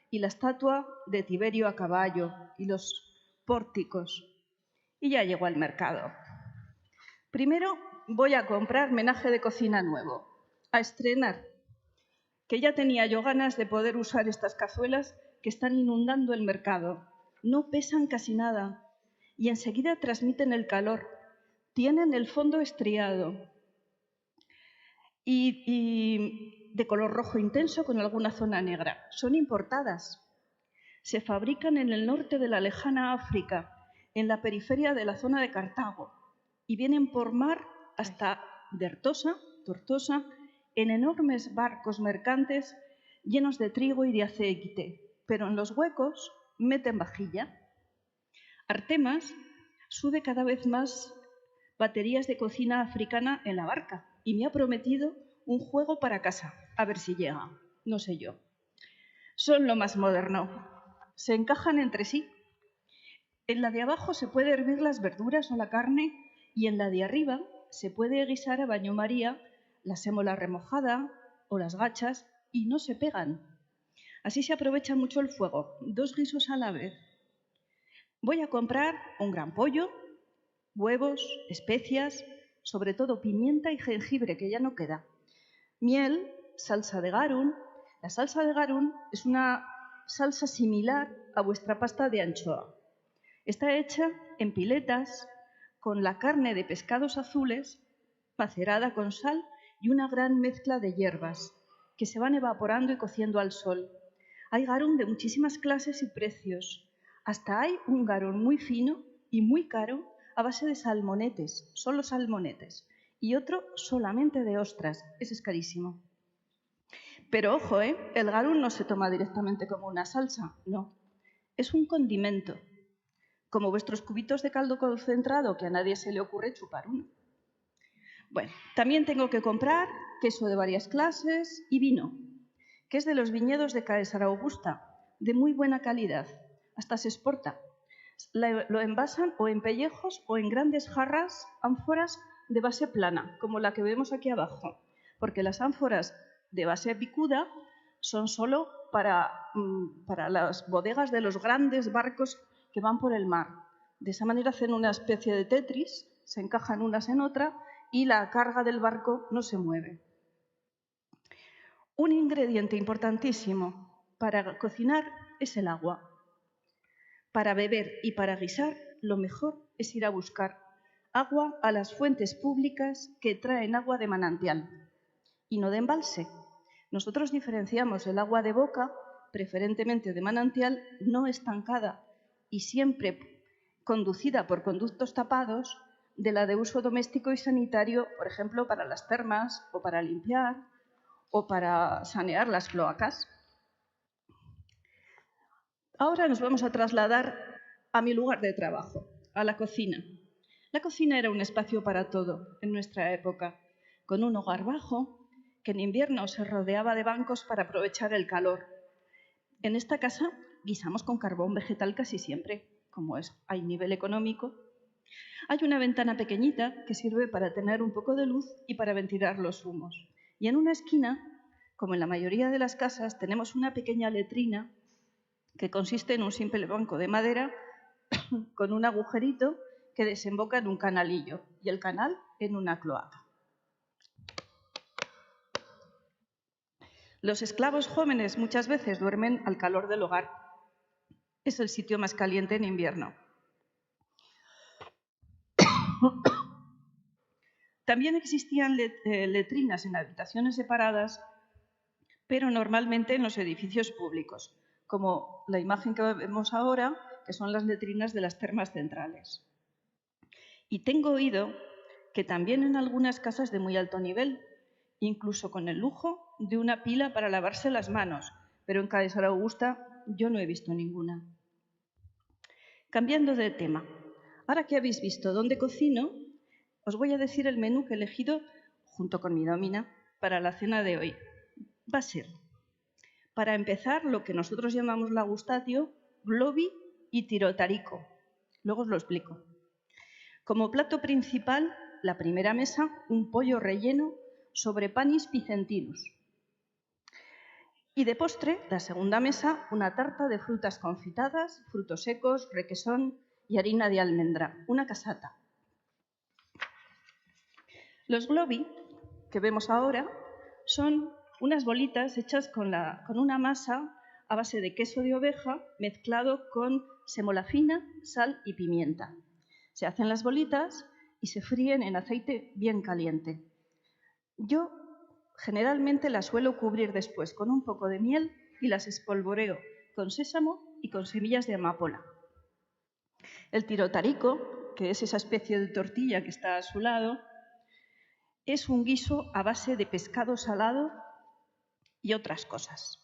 y la estatua de Tiberio a caballo y los pórticos. Y ya llego al mercado. Primero voy a comprar menaje de cocina nuevo, a estrenar, que ya tenía yo ganas de poder usar estas cazuelas que están inundando el mercado. No pesan casi nada y enseguida transmiten el calor. Tienen el fondo estriado y de color rojo intenso con alguna zona negra. Son importadas. Se fabrican en el norte de la lejana África, en la periferia de la zona de Cartago, y vienen por mar hasta Tortosa, en enormes barcos mercantes llenos de trigo y de aceite, pero en los huecos meten vajilla. Artemas sube cada vez más baterías de cocina africana en la barca y me ha prometido un juego para casa, a ver si llega, no sé yo. Son lo más moderno, se encajan entre sí. En la de abajo se puede hervir las verduras o la carne y en la de arriba se puede guisar a baño María la sémola remojada o las gachas y no se pegan. Así se aprovecha mucho el fuego, 2 guisos a la vez. Voy a comprar un gran pollo, huevos, especias, sobre todo pimienta y jengibre, que ya no queda. Miel, salsa de garum. La salsa de garum es una salsa similar a vuestra pasta de anchoa. Está hecha en piletas con la carne de pescados azules macerada con sal y una gran mezcla de hierbas que se van evaporando y cociendo al sol. Hay garum de muchísimas clases y precios. Hasta hay un garum muy fino y muy caro a base de salmonetes, solo salmonetes, y otro solamente de ostras, ese es carísimo. Pero ojo, el garum no se toma directamente como una salsa, no. Es un condimento, como vuestros cubitos de caldo concentrado, que a nadie se le ocurre chupar uno. Bueno, también tengo que comprar queso de varias clases y vino, que es de los viñedos de Caesar Augusta, de muy buena calidad, hasta se exporta. Lo envasan o en pellejos o en grandes jarras, ánforas de base plana, como la que vemos aquí abajo, porque las ánforas de base picuda son solo para las bodegas de los grandes barcos que van por el mar. De esa manera hacen una especie de Tetris, se encajan unas en otra y la carga del barco no se mueve. Un ingrediente importantísimo para cocinar es el agua. Para beber y para guisar, lo mejor es ir a buscar agua a las fuentes públicas que traen agua de manantial y no de embalse. Nosotros diferenciamos el agua de boca, preferentemente de manantial, no estancada y siempre conducida por conductos tapados, de la de uso doméstico y sanitario, por ejemplo, para las termas o para limpiar o para sanear las cloacas. Ahora nos vamos a trasladar a mi lugar de trabajo, a la cocina. La cocina era un espacio para todo en nuestra época, con un hogar bajo, que en invierno se rodeaba de bancos para aprovechar el calor. En esta casa guisamos con carbón vegetal casi siempre, como hay nivel económico. Hay una ventana pequeñita que sirve para tener un poco de luz y para ventilar los humos. Y en una esquina, como en la mayoría de las casas, tenemos una pequeña letrina que consiste en un simple banco de madera con un agujerito que desemboca en un canalillo y el canal en una cloaca. Los esclavos jóvenes muchas veces duermen al calor del hogar. Es el sitio más caliente en invierno. También existían letrinas en habitaciones separadas, pero normalmente en los edificios públicos, como la imagen que vemos ahora, que son las letrinas de las termas centrales. Y tengo oído que también en algunas casas de muy alto nivel, incluso con el lujo de una pila para lavarse las manos, pero en Caesar Augusta yo no he visto ninguna. Cambiando de tema, ahora que habéis visto dónde cocino, os voy a decir el menú que he elegido junto con mi domina para la cena de hoy. Va a ser, para empezar, lo que nosotros llamamos la gustatio, globi y tirotarico. Luego os lo explico. Como plato principal, la primera mesa, un pollo relleno sobre panis picentinus. Y de postre, la segunda mesa, una tarta de frutas confitadas, frutos secos, requesón y harina de almendra, una casata. Los globi, que vemos ahora, son unas bolitas hechas con una masa a base de queso de oveja mezclado con sémola fina, sal y pimienta. Se hacen las bolitas y se fríen en aceite bien caliente. Yo generalmente las suelo cubrir después con un poco de miel y las espolvoreo con sésamo y con semillas de amapola. El tirotarico, que es esa especie de tortilla que está a su lado, es un guiso a base de pescado salado y otras cosas.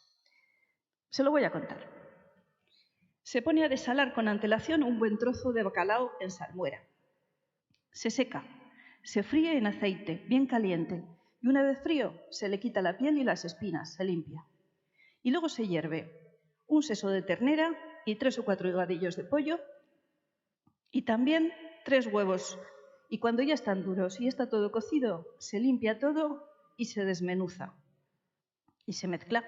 Se lo voy a contar. Se pone a desalar con antelación un buen trozo de bacalao en salmuera. Se seca, se fríe en aceite, bien caliente, y una vez frío se le quita la piel y las espinas, se limpia. Y luego se hierve un seso de ternera y 3 o 4 higadillos de pollo y también 3 huevos. Y cuando ya están duros y está todo cocido, se limpia todo y se desmenuza y se mezcla.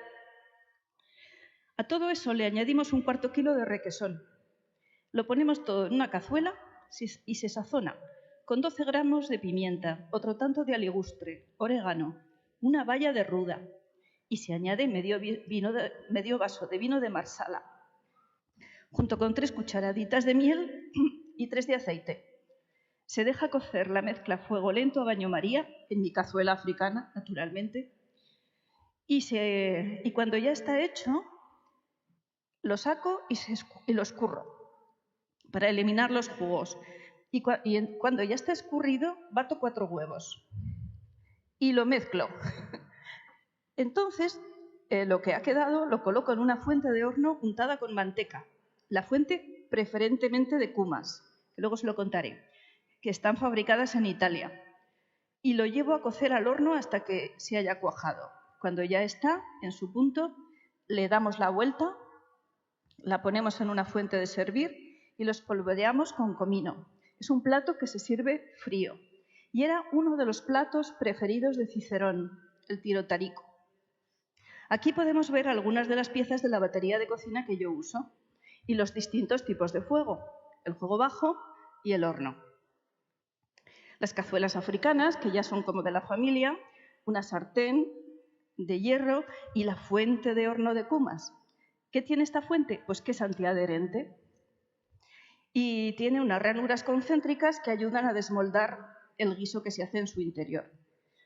A todo eso le añadimos un cuarto kilo de requesón. Lo ponemos todo en una cazuela y se sazona con 12 gramos de pimienta, otro tanto de aligustre, orégano, una baya de ruda y se añade medio vaso de vino de marsala, junto con 3 cucharaditas de miel y 3 de aceite. Se deja cocer la mezcla a fuego lento a baño María, en mi cazuela africana, naturalmente, y cuando ya está hecho, lo saco y lo escurro para eliminar los jugos. Y cuando ya está escurrido, bato 4 huevos y lo mezclo. Entonces, lo que ha quedado lo coloco en una fuente de horno untada con manteca. La fuente preferentemente de cumas, que luego os lo contaré, que están fabricadas en Italia. Y lo llevo a cocer al horno hasta que se haya cuajado. Cuando ya está en su punto, le damos la vuelta, la ponemos en una fuente de servir y lo espolvoreamos con comino. Es un plato que se sirve frío y era uno de los platos preferidos de Cicerón, el tirotarico. Aquí podemos ver algunas de las piezas de la batería de cocina que yo uso y los distintos tipos de fuego, el fuego bajo y el horno. Las cazuelas africanas, que ya son como de la familia, una sartén de hierro y la fuente de horno de cumas. ¿Qué tiene esta fuente? Pues que es antiadherente y tiene unas ranuras concéntricas que ayudan a desmoldar el guiso que se hace en su interior.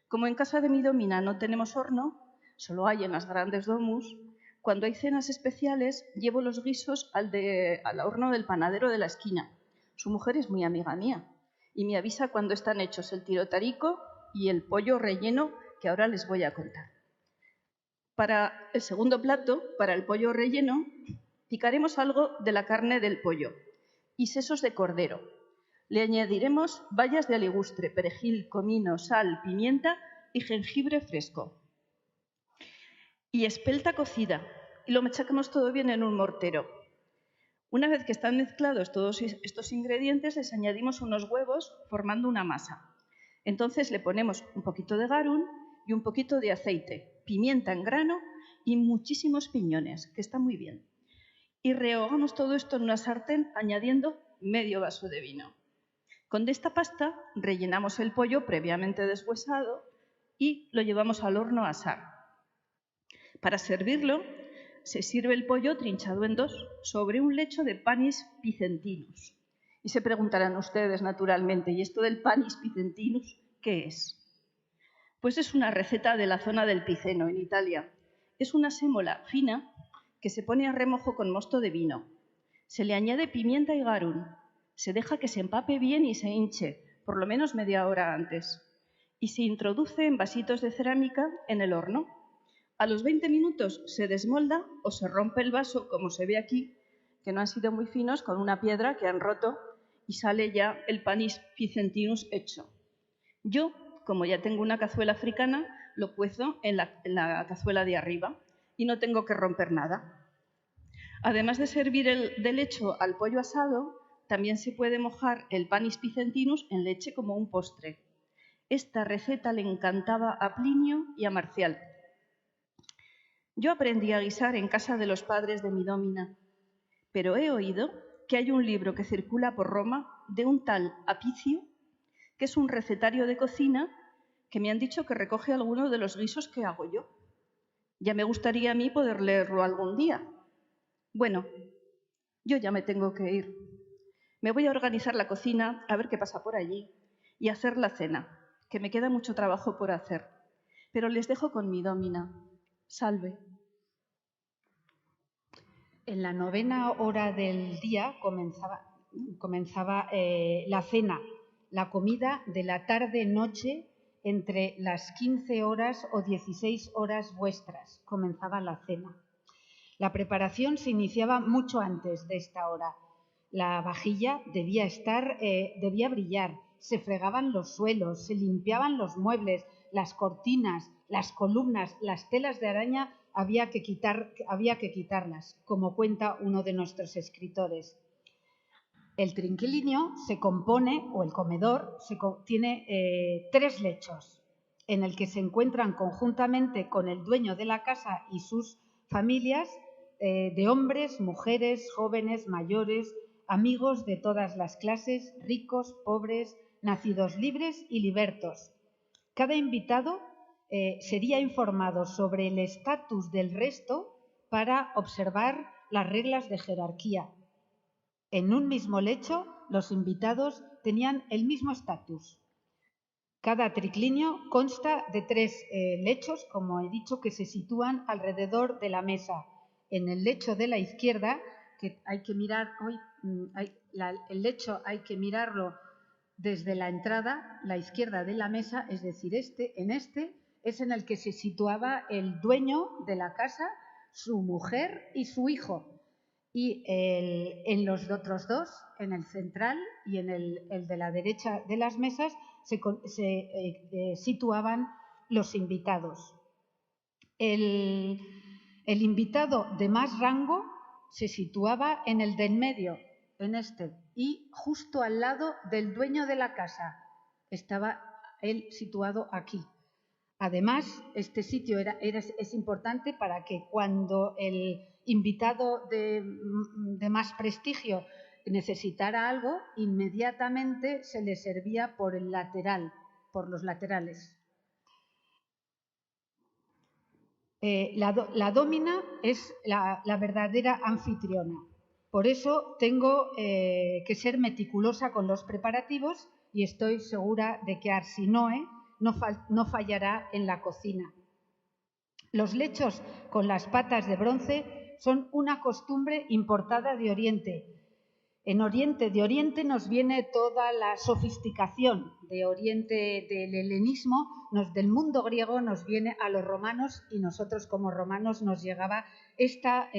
Como en casa de mi domina no tenemos horno, solo hay en las grandes domus, cuando hay cenas especiales llevo los guisos al horno del panadero de la esquina. Su mujer es muy amiga mía y me avisa cuando están hechos el tirotarico y el pollo relleno que ahora les voy a contar. Para el segundo plato, para el pollo relleno, picaremos algo de la carne del pollo y sesos de cordero. Le añadiremos bayas de aligustre, perejil, comino, sal, pimienta y jengibre fresco. Y espelta cocida, y lo machacamos todo bien en un mortero. Una vez que están mezclados todos estos ingredientes, les añadimos unos huevos formando una masa. Entonces le ponemos un poquito de garum y un poquito de aceite, pimienta en grano y muchísimos piñones, que está muy bien. Y rehogamos todo esto en una sartén añadiendo medio vaso de vino. Con esta pasta rellenamos el pollo previamente deshuesado y lo llevamos al horno a asar. Para servirlo, se sirve el pollo trinchado en dos sobre un lecho de panis picentinus. Y se preguntarán ustedes, naturalmente, ¿y esto del panis picentinus qué es? Pues es una receta de la zona del Piceno, en Italia. Es una sémola fina que se pone a remojo con mosto de vino. Se le añade pimienta y garum. Se deja que se empape bien y se hinche, por lo menos media hora antes. Y se introduce en vasitos de cerámica en el horno. A los 20 minutos se desmolda o se rompe el vaso, como se ve aquí, que no han sido muy finos, con una piedra que han roto y sale ya el panis picentinus hecho. Yo, como ya tengo una cazuela africana, lo cuezo en la cazuela de arriba y no tengo que romper nada. Además de servir de lecho al pollo asado, también se puede mojar el panis picentinus en leche como un postre. Esta receta le encantaba a Plinio y a Marcial. Yo aprendí a guisar en casa de los padres de mi domina, pero he oído que hay un libro que circula por Roma de un tal Apicio, que es un recetario de cocina que me han dicho que recoge algunos de los guisos que hago yo. Ya me gustaría a mí poder leerlo algún día. Bueno, yo ya me tengo que ir. Me voy a organizar la cocina, a ver qué pasa por allí, y hacer la cena, que me queda mucho trabajo por hacer. Pero les dejo con mi domina. Salve. En la 9ª hora del día comenzaba la cena, la comida de la tarde-noche entre las 15 horas o 16 horas vuestras. Comenzaba la cena. La preparación se iniciaba mucho antes de esta hora. La vajilla debía brillar, se fregaban los suelos, se limpiaban los muebles, las cortinas, las columnas, las telas de araña había que quitarlas, como cuenta uno de nuestros escritores. El trinquilinio se compone, o el comedor, tiene 3 lechos, en el que se encuentran conjuntamente con el dueño de la casa y sus familias, de hombres, mujeres, jóvenes, mayores, amigos de todas las clases, ricos, pobres, nacidos libres y libertos. Cada invitado sería informado sobre el estatus del resto para observar las reglas de jerarquía. En un mismo lecho, los invitados tenían el mismo estatus. Cada triclinio consta de 3 lechos, como he dicho, que se sitúan alrededor de la mesa. En el lecho de la izquierda, que hay que mirar el lecho hay que mirarlo desde la entrada, la izquierda de la mesa, es decir, en este es en el que se situaba el dueño de la casa, su mujer y su hijo. Y en los otros dos, en el central y en el de la derecha de las mesas, se situaban los invitados. El invitado de más rango se situaba en el del medio, en este, y justo al lado del dueño de la casa. Estaba él situado aquí. Además, este sitio es importante para que cuando el invitado de más prestigio necesitara algo, inmediatamente se le servía por el lateral, por los laterales. La dómina es la verdadera anfitriona. Por eso tengo que ser meticulosa con los preparativos y estoy segura de que Arsinoe no fallará en la cocina. Los lechos con las patas de bronce son una costumbre importada de Oriente. De Oriente nos viene toda la sofisticación, de Oriente del helenismo, del mundo griego nos viene a los romanos y nosotros como romanos nos llegaba esta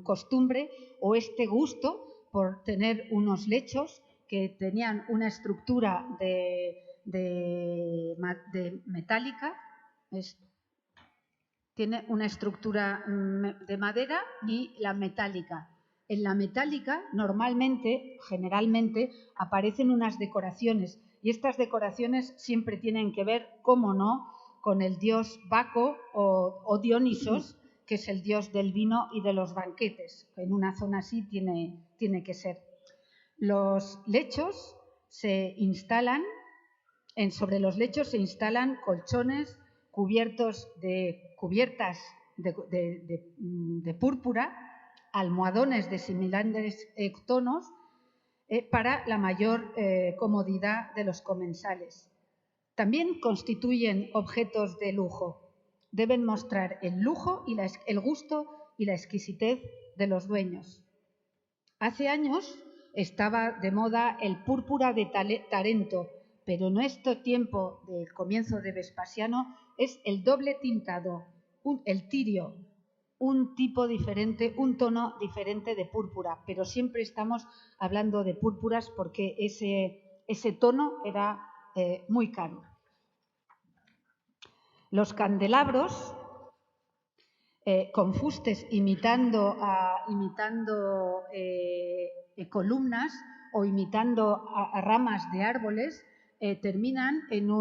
costumbre o este gusto por tener unos lechos que tenían una estructura metálica, tiene una estructura de madera y la metálica. En la metálica, generalmente, aparecen unas decoraciones y estas decoraciones siempre tienen que ver, cómo no, con el dios Baco o Dionisos, que es el dios del vino y de los banquetes. En una zona así tiene que ser. Los lechos se instalan, sobre los lechos se instalan colchones cubiertas de púrpura, almohadones de similares tonos para la mayor comodidad de los comensales. También constituyen objetos de lujo. Deben mostrar el lujo y el gusto y la exquisitez de los dueños. Hace años estaba de moda el púrpura de Tarento, pero en este tiempo del comienzo de Vespasiano es el doble tintado, el tirio, un tipo diferente, un tono diferente de púrpura, pero siempre estamos hablando de púrpuras porque ese tono era muy caro. Los candelabros, con fustes imitando columnas o imitando a ramas de árboles, terminan en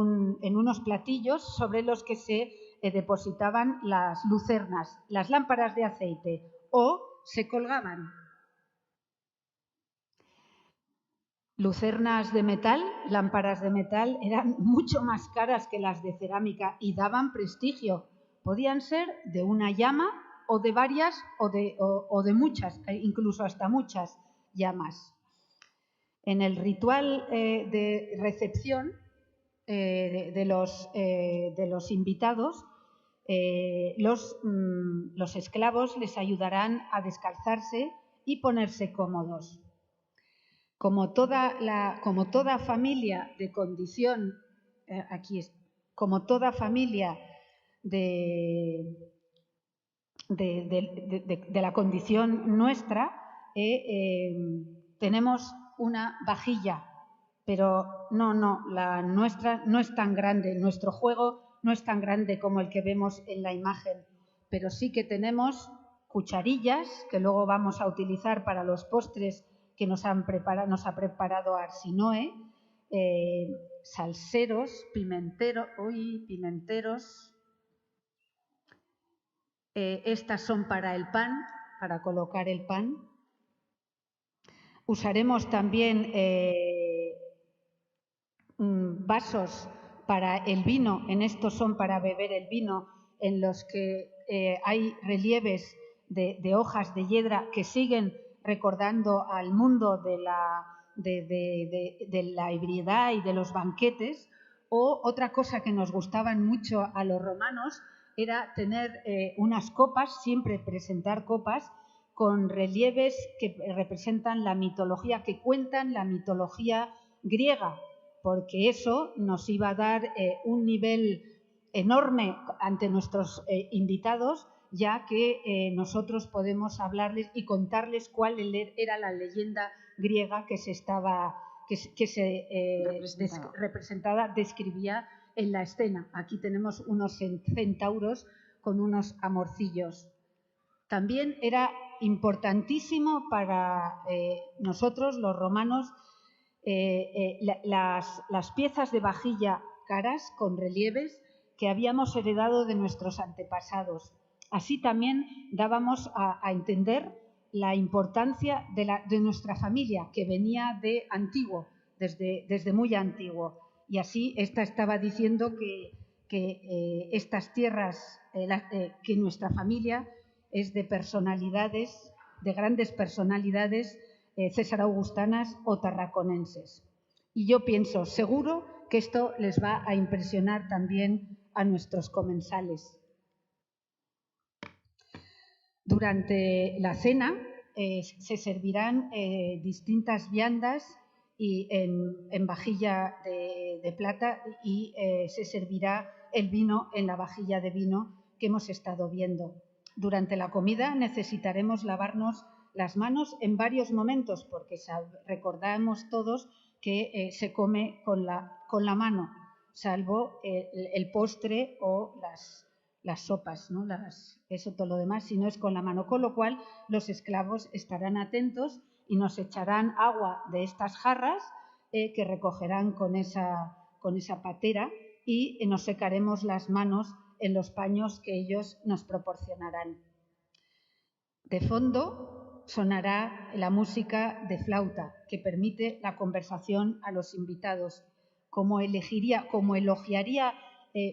unos platillos sobre los que se depositaban las lucernas, las lámparas de aceite, o se colgaban. Lucernas de metal, lámparas de metal, eran mucho más caras que las de cerámica y daban prestigio. Podían ser de una llama o de varias o de muchas, incluso hasta muchas llamas. En el ritual de recepción de los invitados, los esclavos les ayudarán a descalzarse y ponerse cómodos. Como toda familia de condición, como toda familia de la condición nuestra, tenemos una vajilla, pero la nuestra no es tan grande, nuestro juego no es tan grande como el que vemos en la imagen, pero sí que tenemos cucharillas que luego vamos a utilizar para los postres que nos ha preparado Arsinoe, salseros, pimenteros. Estas son para el pan, para colocar el pan. Usaremos también vasos para el vino, en estos son para beber el vino, en los que hay relieves de hojas de hiedra que siguen recordando al mundo de la ebriedad y de los banquetes. O otra cosa que nos gustaban mucho a los romanos era tener unas copas, siempre presentar copas con relieves que representan la mitología, que cuentan la mitología griega. porque eso nos iba a dar un nivel enorme ante nuestros invitados, ya que nosotros podemos hablarles y contarles cuál era la leyenda griega que se describía en la escena. Aquí tenemos unos centauros con unos amorcillos. También era importantísimo para nosotros, los romanos, las piezas de vajilla caras con relieves que habíamos heredado de nuestros antepasados. Así también dábamos a entender la importancia de nuestra familia, que venía de antiguo, desde muy antiguo. Y así esta estaba diciendo que estas tierras, que nuestra familia es de personalidades, de grandes personalidades césar-augustanas o tarraconenses. Y yo pienso, seguro que esto les va a impresionar también a nuestros comensales. Durante la cena se servirán distintas viandas y en vajilla de plata y se servirá el vino en la vajilla de vino que hemos estado viendo. Durante la comida necesitaremos lavarnos las manos en varios momentos porque recordamos todos que se come con la mano, salvo el postre o las sopas, ¿no? Eso todo lo demás, si no es con la mano, con lo cual los esclavos estarán atentos y nos echarán agua de estas jarras que recogerán con esa patera y nos secaremos las manos en los paños que ellos nos proporcionarán. De fondo sonará la música de flauta que permite la conversación a los invitados, como elogiaría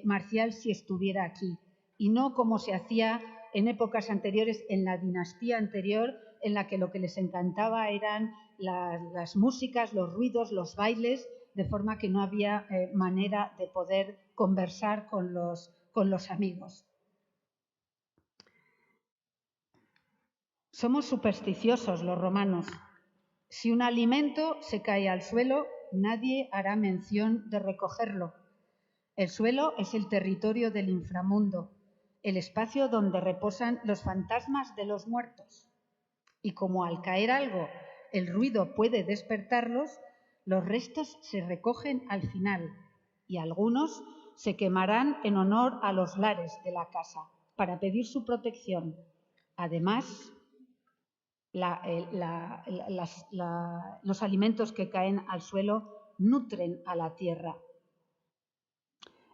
Marcial si estuviera aquí, y no como se hacía en épocas anteriores, en la dinastía anterior, en la que lo que les encantaba eran las músicas, los ruidos, los bailes, de forma que no había manera de poder conversar con los amigos. Somos supersticiosos los romanos. Si un alimento se cae al suelo, nadie hará mención de recogerlo. El suelo es el territorio del inframundo, el espacio donde reposan los fantasmas de los muertos. Y como al caer algo el ruido puede despertarlos, los restos se recogen al final y algunos se quemarán en honor a los lares de la casa para pedir su protección. Además, los alimentos que caen al suelo nutren a la tierra.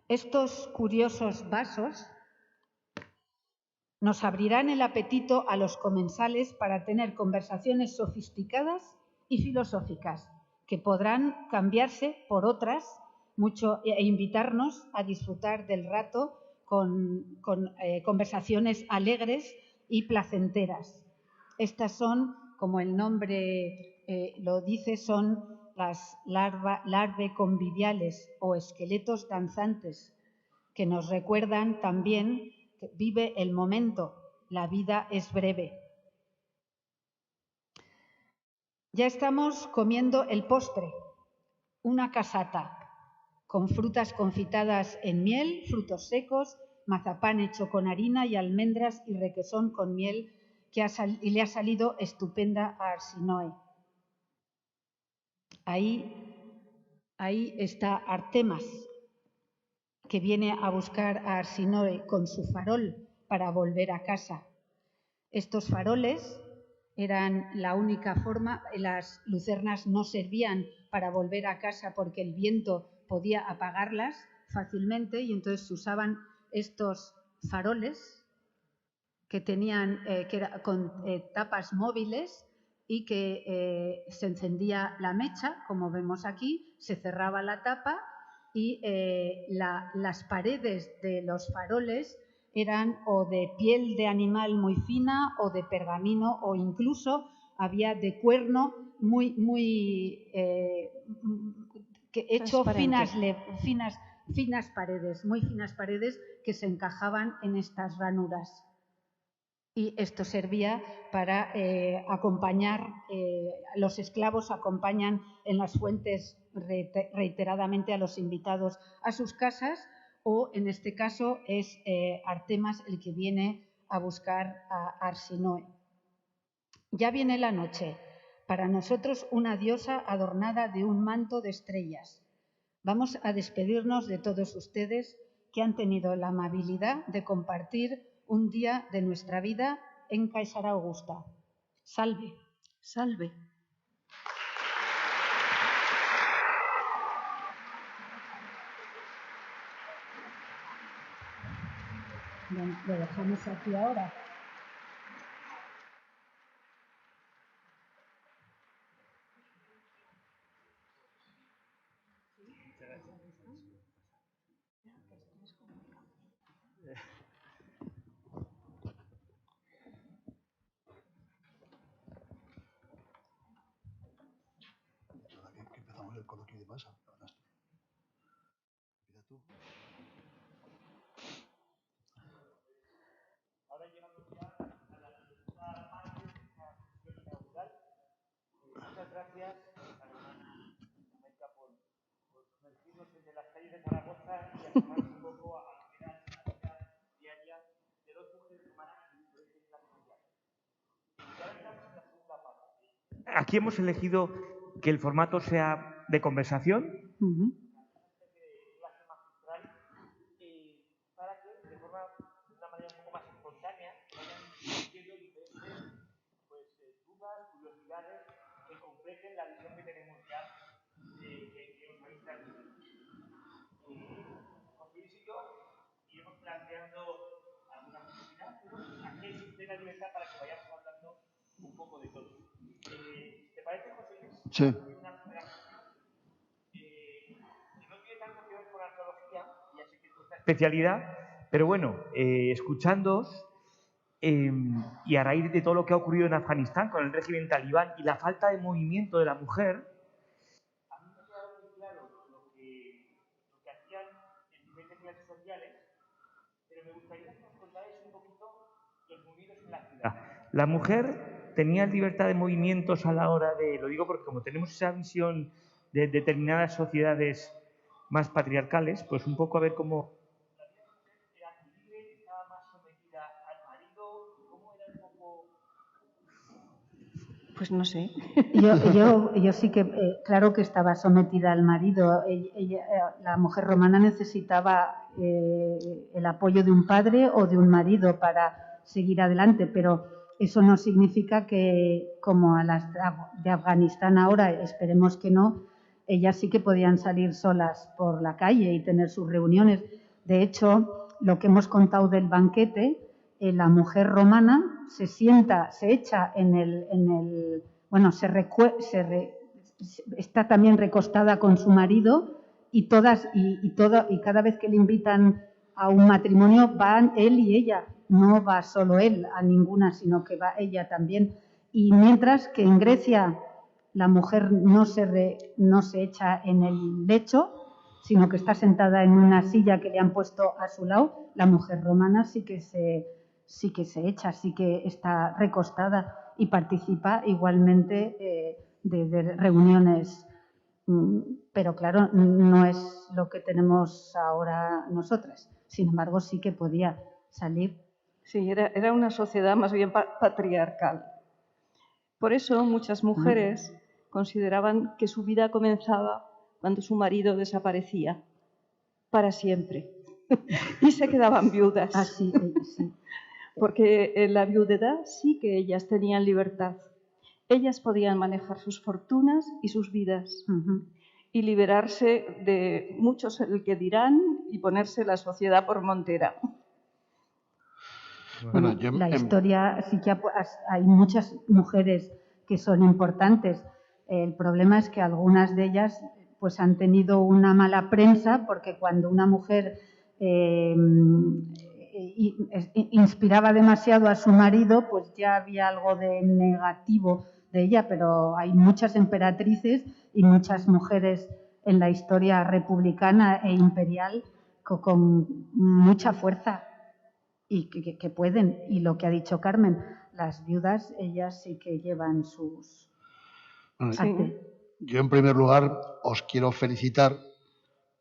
Estos curiosos vasos nos abrirán el apetito a los comensales para tener conversaciones sofisticadas y filosóficas que podrán cambiarse por otras e invitarnos a disfrutar del rato con conversaciones alegres y placenteras. Estas son, como el nombre lo dice, son las larvae conviviales o esqueletos danzantes, que nos recuerdan también que vive el momento, la vida es breve. Ya estamos comiendo el postre, una casata, con frutas confitadas en miel, frutos secos, mazapán hecho con harina y almendras y requesón con miel, y le ha salido estupenda a Arsinoe. Ahí está Artemas, que viene a buscar a Arsinoe con su farol para volver a casa. Estos faroles eran la única forma, las lucernas no servían para volver a casa porque el viento podía apagarlas fácilmente y entonces se usaban estos faroles que tenían con tapas móviles y que se encendía la mecha, como vemos aquí, se cerraba la tapa y las paredes de los faroles eran o de piel de animal muy fina o de pergamino o incluso había de cuerno hecho finas paredes, muy finas paredes que se encajaban en estas ranuras. Y esto servía para acompañar, los esclavos acompañan en las fuentes reiteradamente a los invitados a sus casas, o en este caso es Artemas el que viene a buscar a Arsinoe. Ya viene la noche, para nosotros una diosa adornada de un manto de estrellas. Vamos a despedirnos de todos ustedes que han tenido la amabilidad de compartir un día de nuestra vida en Caesarea Augusta. Salve. Salve. Bueno, lo dejamos aquí ahora. Que empezamos el coloquio de masa. Mira tú. Ahora llegamos ya a la segunda parte de esta sesión inaugural. Muchas gracias a la hermana Jamaica por sumergirnos desde las calles de Zaragoza y asomarnos un poco a lo que era la vida diaria de dos mujeres humanas en diferentes clases sociales. Y ahora estamos en la segunda parte. Aquí hemos elegido que el formato sea de conversación. Clase magistral, para que de una manera un poco más espontánea vayan surgiendo diferentes dudas, curiosidades que completen la visión que tenemos ya que nos habéis transmitido. José Luis y yo iremos planteando alguna curiosidad, pero aquí existe la libertad para que vayamos hablando un poco de todo. ¿Te parece, José Luis? Sí. Una primera no tiene tanto que ver con arqueología, ya sé que es vuestra especialidad, pero bueno, escuchándoos y a raíz de todo lo que ha ocurrido en Afganistán con el régimen talibán y la falta de movimiento de la mujer, a mí me ha quedado muy claro lo que hacían en diferentes clases sociales, pero me gustaría que nos contarais un poquito los movimientos en la ciudad. La mujer tenía libertad de movimientos a la hora de, lo digo porque como tenemos esa visión de determinadas sociedades más patriarcales, pues un poco a ver cómo la vida de la mujer era libre, estaba más sometida al marido, cómo era un poco... Pues no sé. Yo sí que, claro que estaba sometida al marido. La mujer romana necesitaba el apoyo de un padre o de un marido para seguir adelante, pero eso no significa que, como a las de Afganistán ahora, esperemos que no, ellas sí que podían salir solas por la calle y tener sus reuniones. De hecho, lo que hemos contado del banquete, la mujer romana se sienta, se echa está también recostada con su marido y cada vez que le invitan a un matrimonio van él y ella. No va solo él a ninguna, sino que va ella también. Y mientras que en Grecia la mujer no se echa en el lecho, sino que está sentada en una silla que le han puesto a su lado, la mujer romana sí que se echa, sí que está recostada y participa igualmente de reuniones. Pero claro, no es lo que tenemos ahora nosotras. Sin embargo, sí que podía salir. Sí, era una sociedad más bien patriarcal. Por eso muchas mujeres consideraban que su vida comenzaba cuando su marido desaparecía para siempre y se quedaban viudas. Así, sí. Porque en la viudedad sí que ellas tenían libertad. Ellas podían manejar sus fortunas y sus vidas y liberarse de muchos el que dirán y ponerse la sociedad por montera. Bueno, la historia sí que hay muchas mujeres que son importantes. El problema es que algunas de ellas pues han tenido una mala prensa porque cuando una mujer inspiraba demasiado a su marido, pues ya había algo de negativo de ella, pero hay muchas emperatrices y muchas mujeres en la historia republicana e imperial con mucha fuerza y que pueden. Y lo que ha dicho Carmen, las viudas, ellas sí que llevan sus... Sí. yo en primer lugar os quiero felicitar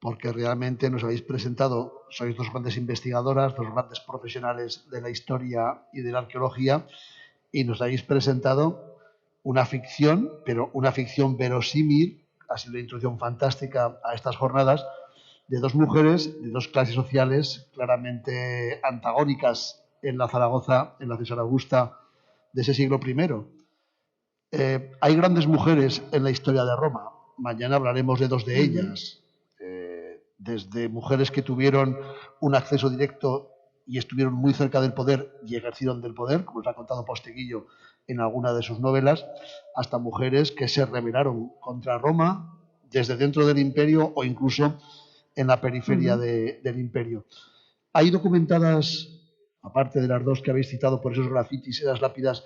porque realmente nos habéis presentado, sois dos grandes investigadoras, dos grandes profesionales de la historia y de la arqueología, y nos habéis presentado una ficción, pero una ficción verosímil, ha sido una introducción fantástica a estas jornadas, de dos mujeres, de dos clases sociales claramente antagónicas en la Zaragoza, en la César Augusta de ese siglo I. Hay grandes mujeres en la historia de Roma. Mañana hablaremos de dos de ellas. Desde mujeres que tuvieron un acceso directo y estuvieron muy cerca del poder y ejercieron del poder, como os ha contado Posteguillo en alguna de sus novelas, hasta mujeres que se rebelaron contra Roma desde dentro del imperio o incluso en la periferia del imperio. Hay documentadas, aparte de las dos que habéis citado por esos grafitis y esas lápidas,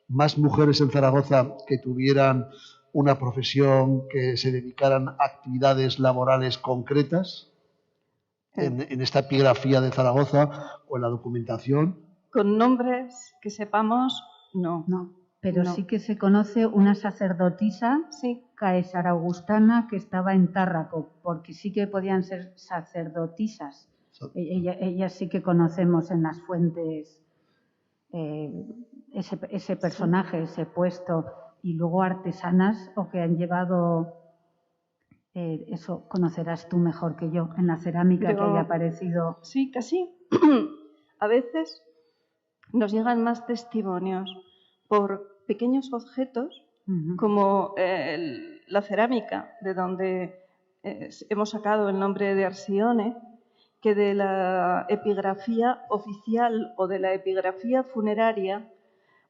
más mujeres en Zaragoza que tuvieran una profesión, que se dedicaran a actividades laborales concretas en esta epigrafía de Zaragoza o en la documentación. Con nombres que sepamos, no. No, pero No. sí que se conoce una sacerdotisa Sí, caesaraugustana que estaba en Tárraco, porque sí que podían ser sacerdotisas. Ellas sí que conocemos en las fuentes ese personaje, ese puesto, y luego artesanas o que han llevado, eso conocerás tú mejor que yo, en la cerámica que haya aparecido. sí, casi. A veces nos llegan más testimonios por pequeños objetos, como la cerámica, de donde hemos sacado el nombre de Arsione, que de la epigrafía oficial o de la epigrafía funeraria,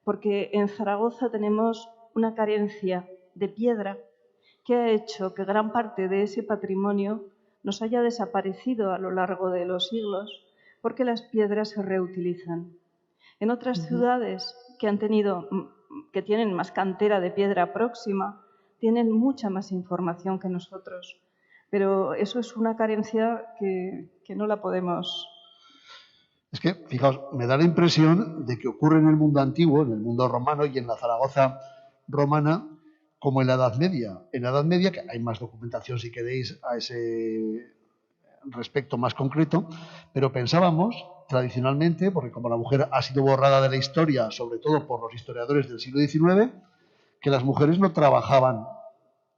porque en Zaragoza tenemos una carencia de piedra que ha hecho que gran parte de ese patrimonio nos haya desaparecido a lo largo de los siglos, porque las piedras se reutilizan. En otras ciudades que tienen más cantera de piedra próxima, tienen mucha más información que nosotros. Pero eso es una carencia que no la podemos... Es que, fijaos, me da la impresión de que ocurre en el mundo antiguo, en el mundo romano y en la Zaragoza romana, como en la Edad Media. En la Edad Media, que hay más documentación, si queréis, a ese respecto más concreto, pero pensábamos tradicionalmente, porque como la mujer ha sido borrada de la historia, sobre todo por los historiadores del siglo XIX, que las mujeres no trabajaban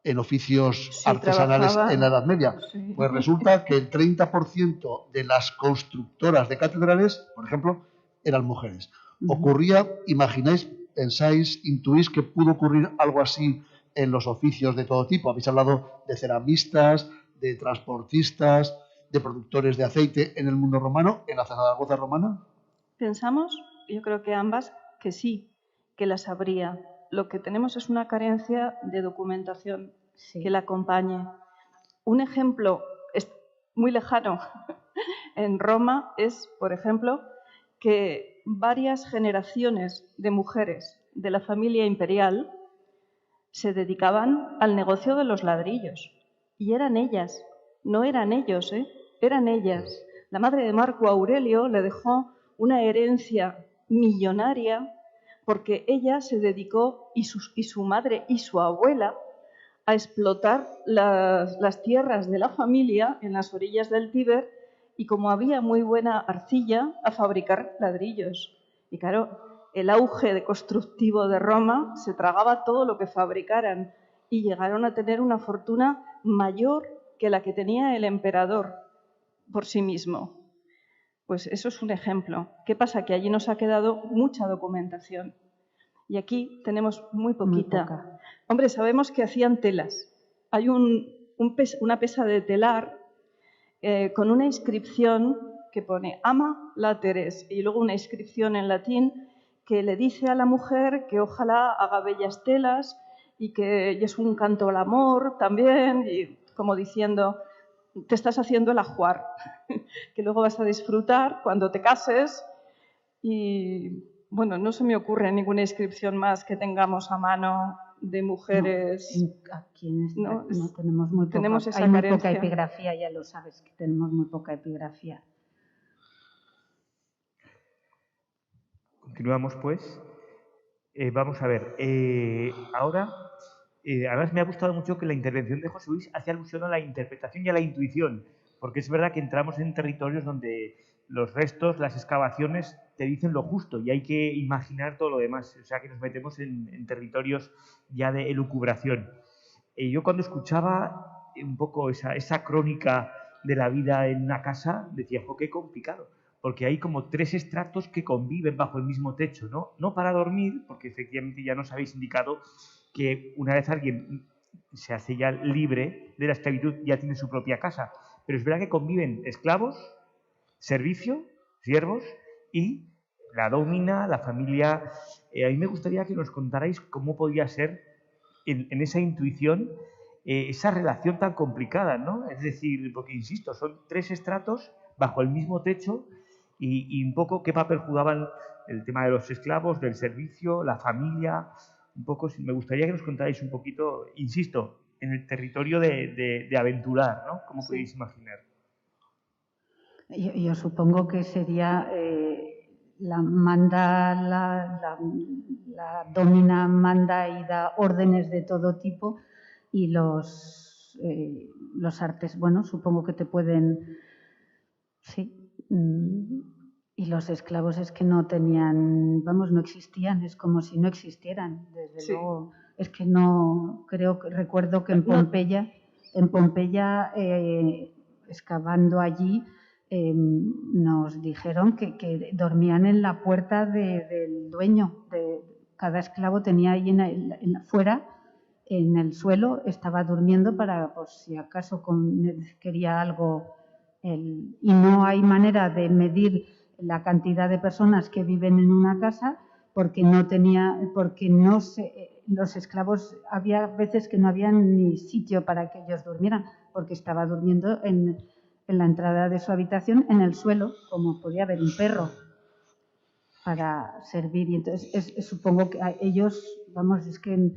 en oficios artesanales en la Edad Media. Sí. Pues resulta que el 30% de las constructoras de catedrales, por ejemplo, eran mujeres. Ocurría, imagináis, pensáis, intuís que pudo ocurrir algo así en los oficios de todo tipo. Habéis hablado de ceramistas, de transportistas, de productores de aceite en el mundo romano, en la Zaragoza romana. Pensamos, yo creo que ambas, que sí, que las habría. Lo que tenemos es una carencia de documentación que la acompañe. Un ejemplo muy lejano en Roma es, por ejemplo, que varias generaciones de mujeres de la familia imperial se dedicaban al negocio de los ladrillos. Y eran ellas, no eran ellos, eran ellas. La madre de Marco Aurelio le dejó una herencia millonaria porque ella se dedicó, y su madre y su abuela, a explotar las tierras de la familia en las orillas del Tíber, y como había muy buena arcilla, a fabricar ladrillos. Y claro, el auge constructivo de Roma se tragaba todo lo que fabricaran y llegaron a tener una fortuna mayor que la que tenía el emperador por sí mismo. Pues eso es un ejemplo. ¿Qué pasa? Que allí nos ha quedado mucha documentación y aquí tenemos muy poquita. Muy poca. Hombre, sabemos que hacían telas. Hay una pesa de telar con una inscripción que pone ama lateres y luego una inscripción en latín que le dice a la mujer que ojalá haga bellas telas y es un canto al amor también, y como diciendo, te estás haciendo el ajuar, que luego vas a disfrutar cuando te cases. Y bueno, no se me ocurre ninguna inscripción más que tengamos a mano de mujeres. No, aquí no tenemos muy poca, tenemos esa hay muy carencia. poca epigrafía, ya lo sabes, que tenemos muy poca epigrafía. Continuamos, pues. Vamos a ver, ahora Además, me ha gustado mucho que la intervención de José Luis hace alusión a la interpretación y a la intuición, porque es verdad que entramos en territorios donde los restos, las excavaciones te dicen lo justo y hay que imaginar todo lo demás. O sea, que nos metemos en territorios ya de elucubración. Yo cuando escuchaba un poco esa crónica de la vida en una casa, decía, jo, qué complicado, porque hay como 3 estratos que conviven bajo el mismo techo, ¿no? No para dormir, porque efectivamente ya nos habéis indicado que una vez alguien se hace ya libre de la esclavitud, ya tiene su propia casa. Pero es verdad que conviven esclavos, servicio, siervos y la domina, la familia. A mí me gustaría que nos contarais cómo podía ser en esa intuición esa relación tan complicada, ¿no? Es decir, porque insisto, son 3 estratos bajo el mismo techo y un poco qué papel jugaban el tema de los esclavos, del servicio, la familia. Un poco, me gustaría que nos contarais un poquito, insisto, en el territorio de aventurar, ¿no? ¿Cómo podéis imaginar? Yo supongo que sería la domina, manda y da órdenes de todo tipo, y los artes, bueno, supongo que te pueden, sí, y los esclavos es que no tenían, vamos, no existían, es como si no existieran, desde luego. Es que no, recuerdo que en Pompeya, excavando allí, nos dijeron que dormían en la puerta del dueño. Cada esclavo tenía ahí fuera, en el suelo, estaba durmiendo para, por si acaso quería algo. Y no hay manera de medir la cantidad de personas que viven en una casa porque los esclavos, había veces que no había ni sitio para que ellos durmieran, porque estaba durmiendo en la entrada de su habitación, en el suelo, como podía haber un perro, para servir. Y entonces supongo que ellos, vamos, es que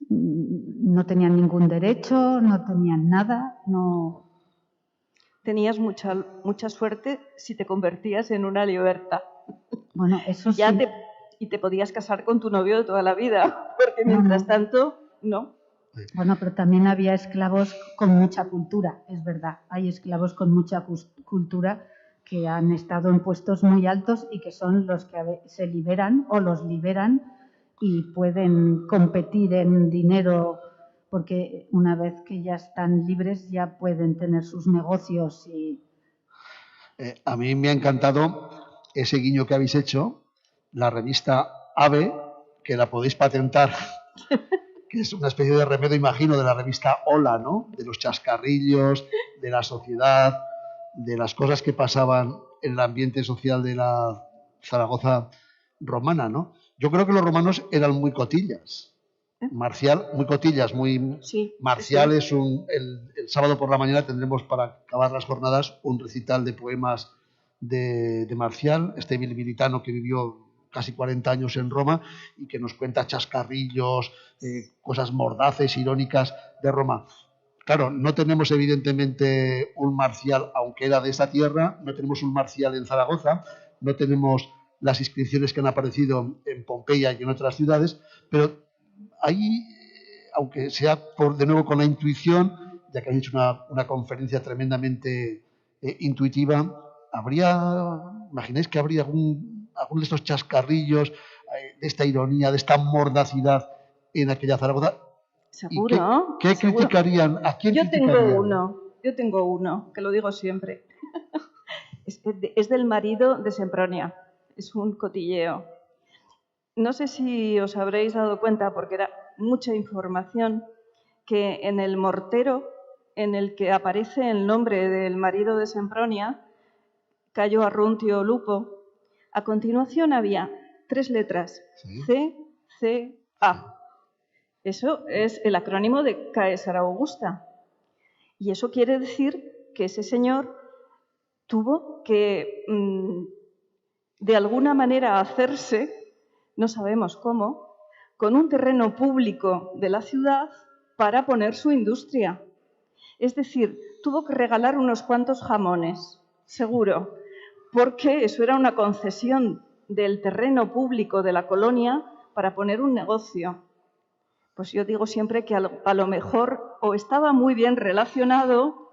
no tenían ningún derecho, no tenían nada, no. Tenías mucha suerte si te convertías en una liberta. Bueno, eso sí. Y te podías casar con tu novio de toda la vida, porque mientras tanto, no. Bueno, pero también había esclavos con mucha cultura, es verdad. Hay esclavos con mucha cultura que han estado en puestos muy altos y que son los que se liberan o los liberan y pueden competir en dinero, porque una vez que ya están libres ya pueden tener sus negocios. A mí me ha encantado ese guiño que habéis hecho, la revista AVE, que la podéis patentar, que es una especie de remedio, imagino, de la revista Hola, ¿no? De los chascarrillos, de la sociedad, de las cosas que pasaban en el ambiente social de la Zaragoza romana, ¿no? Yo creo que los romanos eran muy cotillas. Marcial, muy cotillas, muy marciales. Sí. El sábado por la mañana tendremos, para acabar las jornadas, un recital de poemas de Marcial, este bilbilitano que vivió casi 40 años en Roma y que nos cuenta chascarrillos, cosas mordaces, irónicas de Roma. Claro, no tenemos evidentemente un Marcial, aunque era de esa tierra, no tenemos un Marcial en Zaragoza, no tenemos las inscripciones que han aparecido en Pompeya y en otras ciudades, pero ahí, aunque sea de nuevo con la intuición, ya que habéis hecho una conferencia tremendamente intuitiva, ¿imagináis que habría algún de estos chascarrillos, de esta ironía, de esta mordacidad en aquella Zaragoza? ¿Seguro? ¿Qué criticarían? ¿A quién criticarían? Yo tengo uno, que lo digo siempre. Es del marido de Sempronia, es un cotilleo. No sé si os habréis dado cuenta, porque era mucha información, que en el mortero en el que aparece el nombre del marido de Sempronia, Cayo Arruntio Lupo, a continuación había 3 letras, C-C-A. Eso es el acrónimo de Caesar Augusta. Y eso quiere decir que ese señor tuvo que, de alguna manera, hacerse, no sabemos cómo, con un terreno público de la ciudad para poner su industria. Es decir, tuvo que regalar unos cuantos jamones, seguro, porque eso era una concesión del terreno público de la colonia para poner un negocio. Pues yo digo siempre que a lo mejor o estaba muy bien relacionado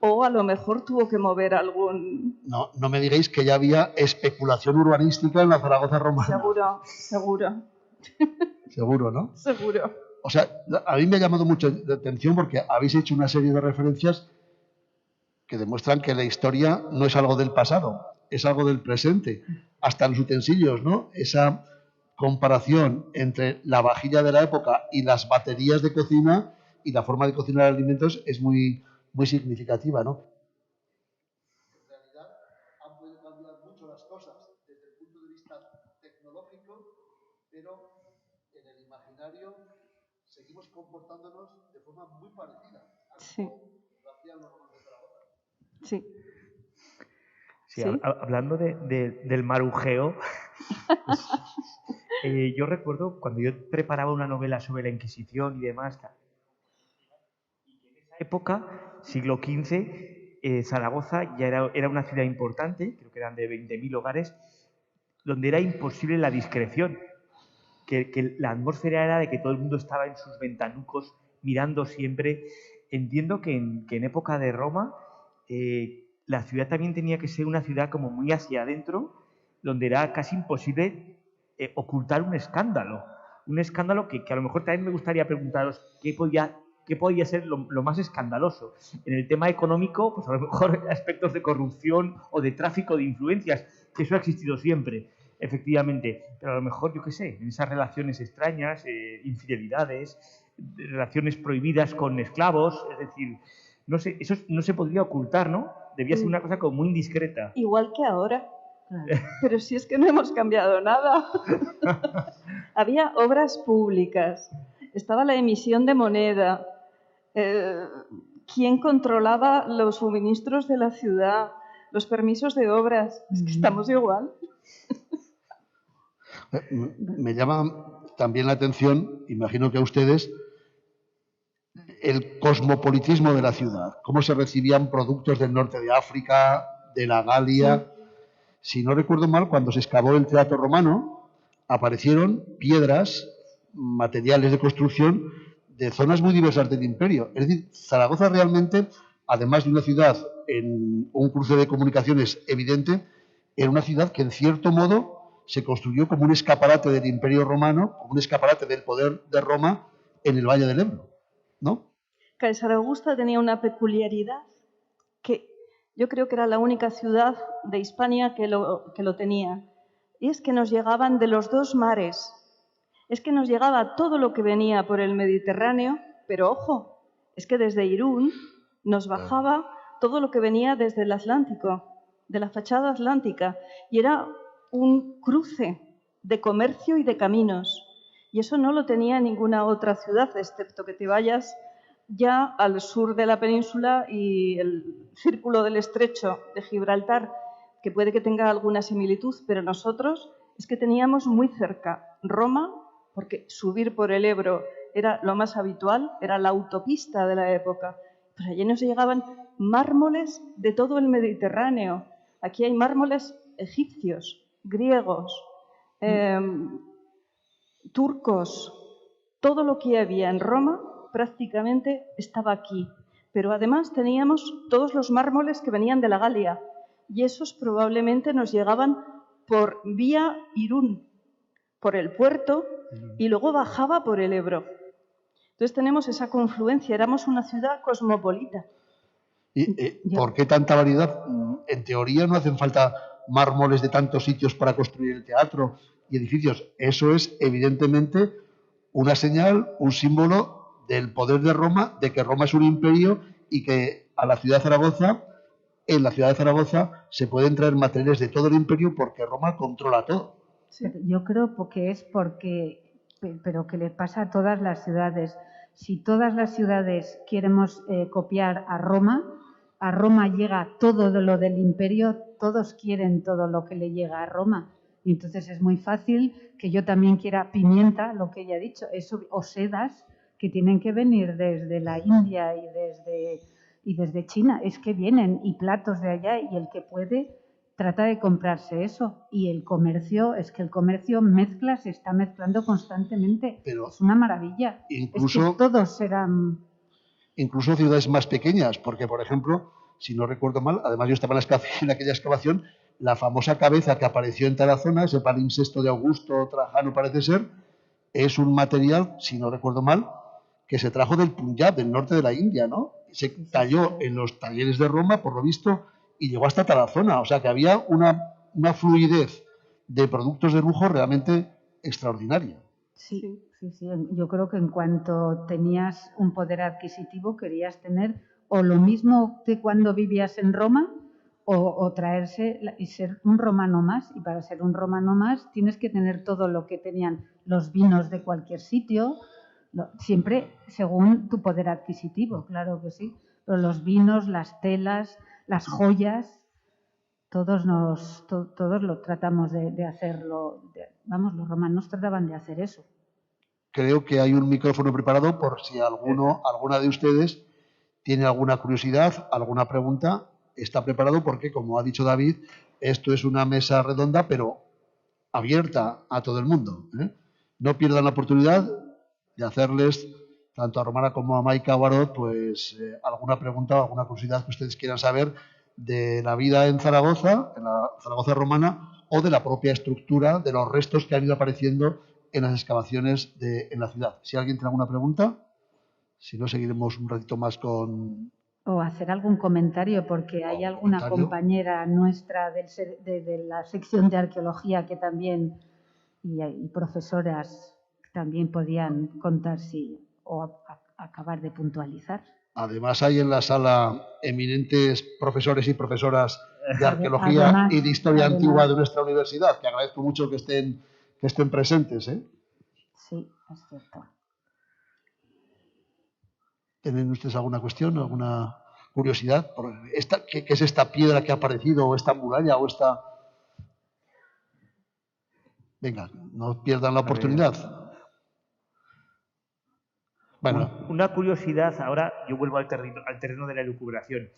o a lo mejor tuvo que mover algún... No, no me digáis que ya había especulación urbanística en la Zaragoza romana. Seguro, seguro. Seguro, ¿no? Seguro. O sea, a mí me ha llamado mucho la atención porque habéis hecho una serie de referencias que demuestran que la historia no es algo del pasado, es algo del presente. Hasta los utensilios, ¿no? Esa comparación entre la vajilla de la época y las baterías de cocina y la forma de cocinar alimentos es muy, muy significativa, ¿no? En realidad han podido cambiar mucho las cosas desde el punto de vista tecnológico, pero en el imaginario seguimos comportándonos de forma muy parecida a cómo lo hacían los romanos de Zaragoza. Sí. Sí, ¿Sí? Hablando del marujeo, pues, yo recuerdo cuando yo preparaba una novela sobre la Inquisición y demás, y en esa época, siglo XV, Zaragoza ya era una ciudad importante, creo que eran de 20.000 hogares, donde era imposible la discreción, que la atmósfera era de que todo el mundo estaba en sus ventanucos mirando siempre. Entiendo que en época de Roma la ciudad también tenía que ser una ciudad como muy hacia adentro, donde era casi imposible ocultar un escándalo que a lo mejor también me gustaría preguntaros qué podía ser lo más escandaloso. En el tema económico, pues a lo mejor aspectos de corrupción o de tráfico de influencias, que eso ha existido siempre, efectivamente, pero a lo mejor, yo qué sé, en esas relaciones extrañas, infidelidades, relaciones prohibidas con esclavos, es decir, no sé, eso no se podría ocultar, ¿no? Debía ser una cosa como muy indiscreta. Igual que ahora. Pero si es que no hemos cambiado nada. Había obras públicas, estaba la emisión de moneda, quién controlaba los suministros de la ciudad, los permisos de obras. Es que estamos igual. Me llama también la atención, imagino que a ustedes, el cosmopolitismo de la ciudad, cómo se recibían productos del norte de África, de la Galia. Si no recuerdo mal, cuando se excavó el Teatro Romano, aparecieron piedras, materiales de construcción de zonas muy diversas del imperio. Es decir, Zaragoza realmente, además de una ciudad en un cruce de comunicaciones evidente, era una ciudad que en cierto modo se construyó como un escaparate del imperio romano, como un escaparate del poder de Roma en el Valle del Ebro, ¿no? César Augusta tenía una peculiaridad que yo creo que era la única ciudad de Hispania que lo tenía. Y es que nos llegaban de los dos mares. Es que nos llegaba todo lo que venía por el Mediterráneo, pero ojo, es que desde Irún nos bajaba todo lo que venía desde el Atlántico, de la fachada atlántica. Y era un cruce de comercio y de caminos. Y eso no lo tenía ninguna otra ciudad, excepto que te vayas ya al sur de la península y el círculo del estrecho de Gibraltar, que puede que tenga alguna similitud, pero nosotros es que teníamos muy cerca Roma, porque subir por el Ebro era lo más habitual, era la autopista de la época. Pues allí nos llegaban mármoles de todo el Mediterráneo. Aquí hay mármoles egipcios, griegos, turcos, todo lo que había en Roma prácticamente estaba aquí, pero además teníamos todos los mármoles que venían de la Galia y esos probablemente nos llegaban por vía Irún, por el puerto y luego bajaba por el Ebro. Entonces tenemos esa confluencia, éramos una ciudad cosmopolita. ¿Y por qué tanta variedad? En teoría no hacen falta mármoles de tantos sitios para construir el teatro y edificios. Eso es evidentemente una señal, un símbolo del poder de Roma, de que Roma es un imperio y que a la ciudad de Zaragoza, en la ciudad de Zaragoza, se pueden traer materiales de todo el imperio porque Roma controla todo. Sí. Yo creo que es pero que le pasa a todas las ciudades. Si todas las ciudades queremos copiar a Roma llega todo lo del imperio, todos quieren todo lo que le llega a Roma. Y entonces es muy fácil que yo también quiera pimienta, lo que ella ha dicho, eso, o sedas que tienen que venir desde la India y desde China. Es que vienen, y platos de allá, y el que puede trata de comprarse eso. Y el comercio, es que el comercio mezcla, se está mezclando constantemente. Pero es una maravilla. Incluso, es que todos serán... Incluso ciudades más pequeñas, porque, por ejemplo, si no recuerdo mal, además yo estaba en aquella excavación, la famosa cabeza que apareció en Tarazona, ese palimpsesto de Augusto Trajano parece ser, es un material, si no recuerdo mal, que se trajo del Punjab, del norte de la India, ¿no? Se talló en los talleres de Roma, por lo visto, y llegó hasta Tarazona. O sea que había una fluidez de productos de lujo realmente extraordinaria. Sí. Yo creo que en cuanto tenías un poder adquisitivo querías tener o lo mismo que cuando vivías en Roma o traerse y ser un romano más. Y para ser un romano más tienes que tener todo lo que tenían los vinos de cualquier sitio, siempre según tu poder adquisitivo, claro que sí. Pero los vinos, las telas, las joyas, todos lo tratamos de hacerlo. Los romanos trataban de hacer eso. Creo que hay un micrófono preparado por si alguna de ustedes tiene alguna curiosidad, alguna pregunta. Está preparado porque, como ha dicho David, esto es una mesa redonda, pero abierta a todo el mundo, ¿eh? No pierdan la oportunidad de hacerles, tanto a Romana como a Maika Barot, pues alguna pregunta o alguna curiosidad que ustedes quieran saber de la vida en Zaragoza, en la Zaragoza romana, o de la propia estructura, de los restos que han ido apareciendo en las excavaciones en la ciudad. Si alguien tiene alguna pregunta, si no, seguiremos un ratito más con... O hacer algún comentario, porque hay alguna compañera nuestra de la sección de arqueología que también, y profesoras también podían contar o acabar de puntualizar. Además hay en la sala eminentes profesores y profesoras de arqueología y de historia antigua de nuestra universidad, que agradezco mucho que estén presentes, ¿eh? Sí, es cierto. ¿Tienen ustedes alguna cuestión, alguna curiosidad? ¿Qué es esta piedra que ha aparecido, o esta muralla, o esta...? Venga, no pierdan la oportunidad. Bueno. Una curiosidad, ahora yo vuelvo al terreno de la elucubración.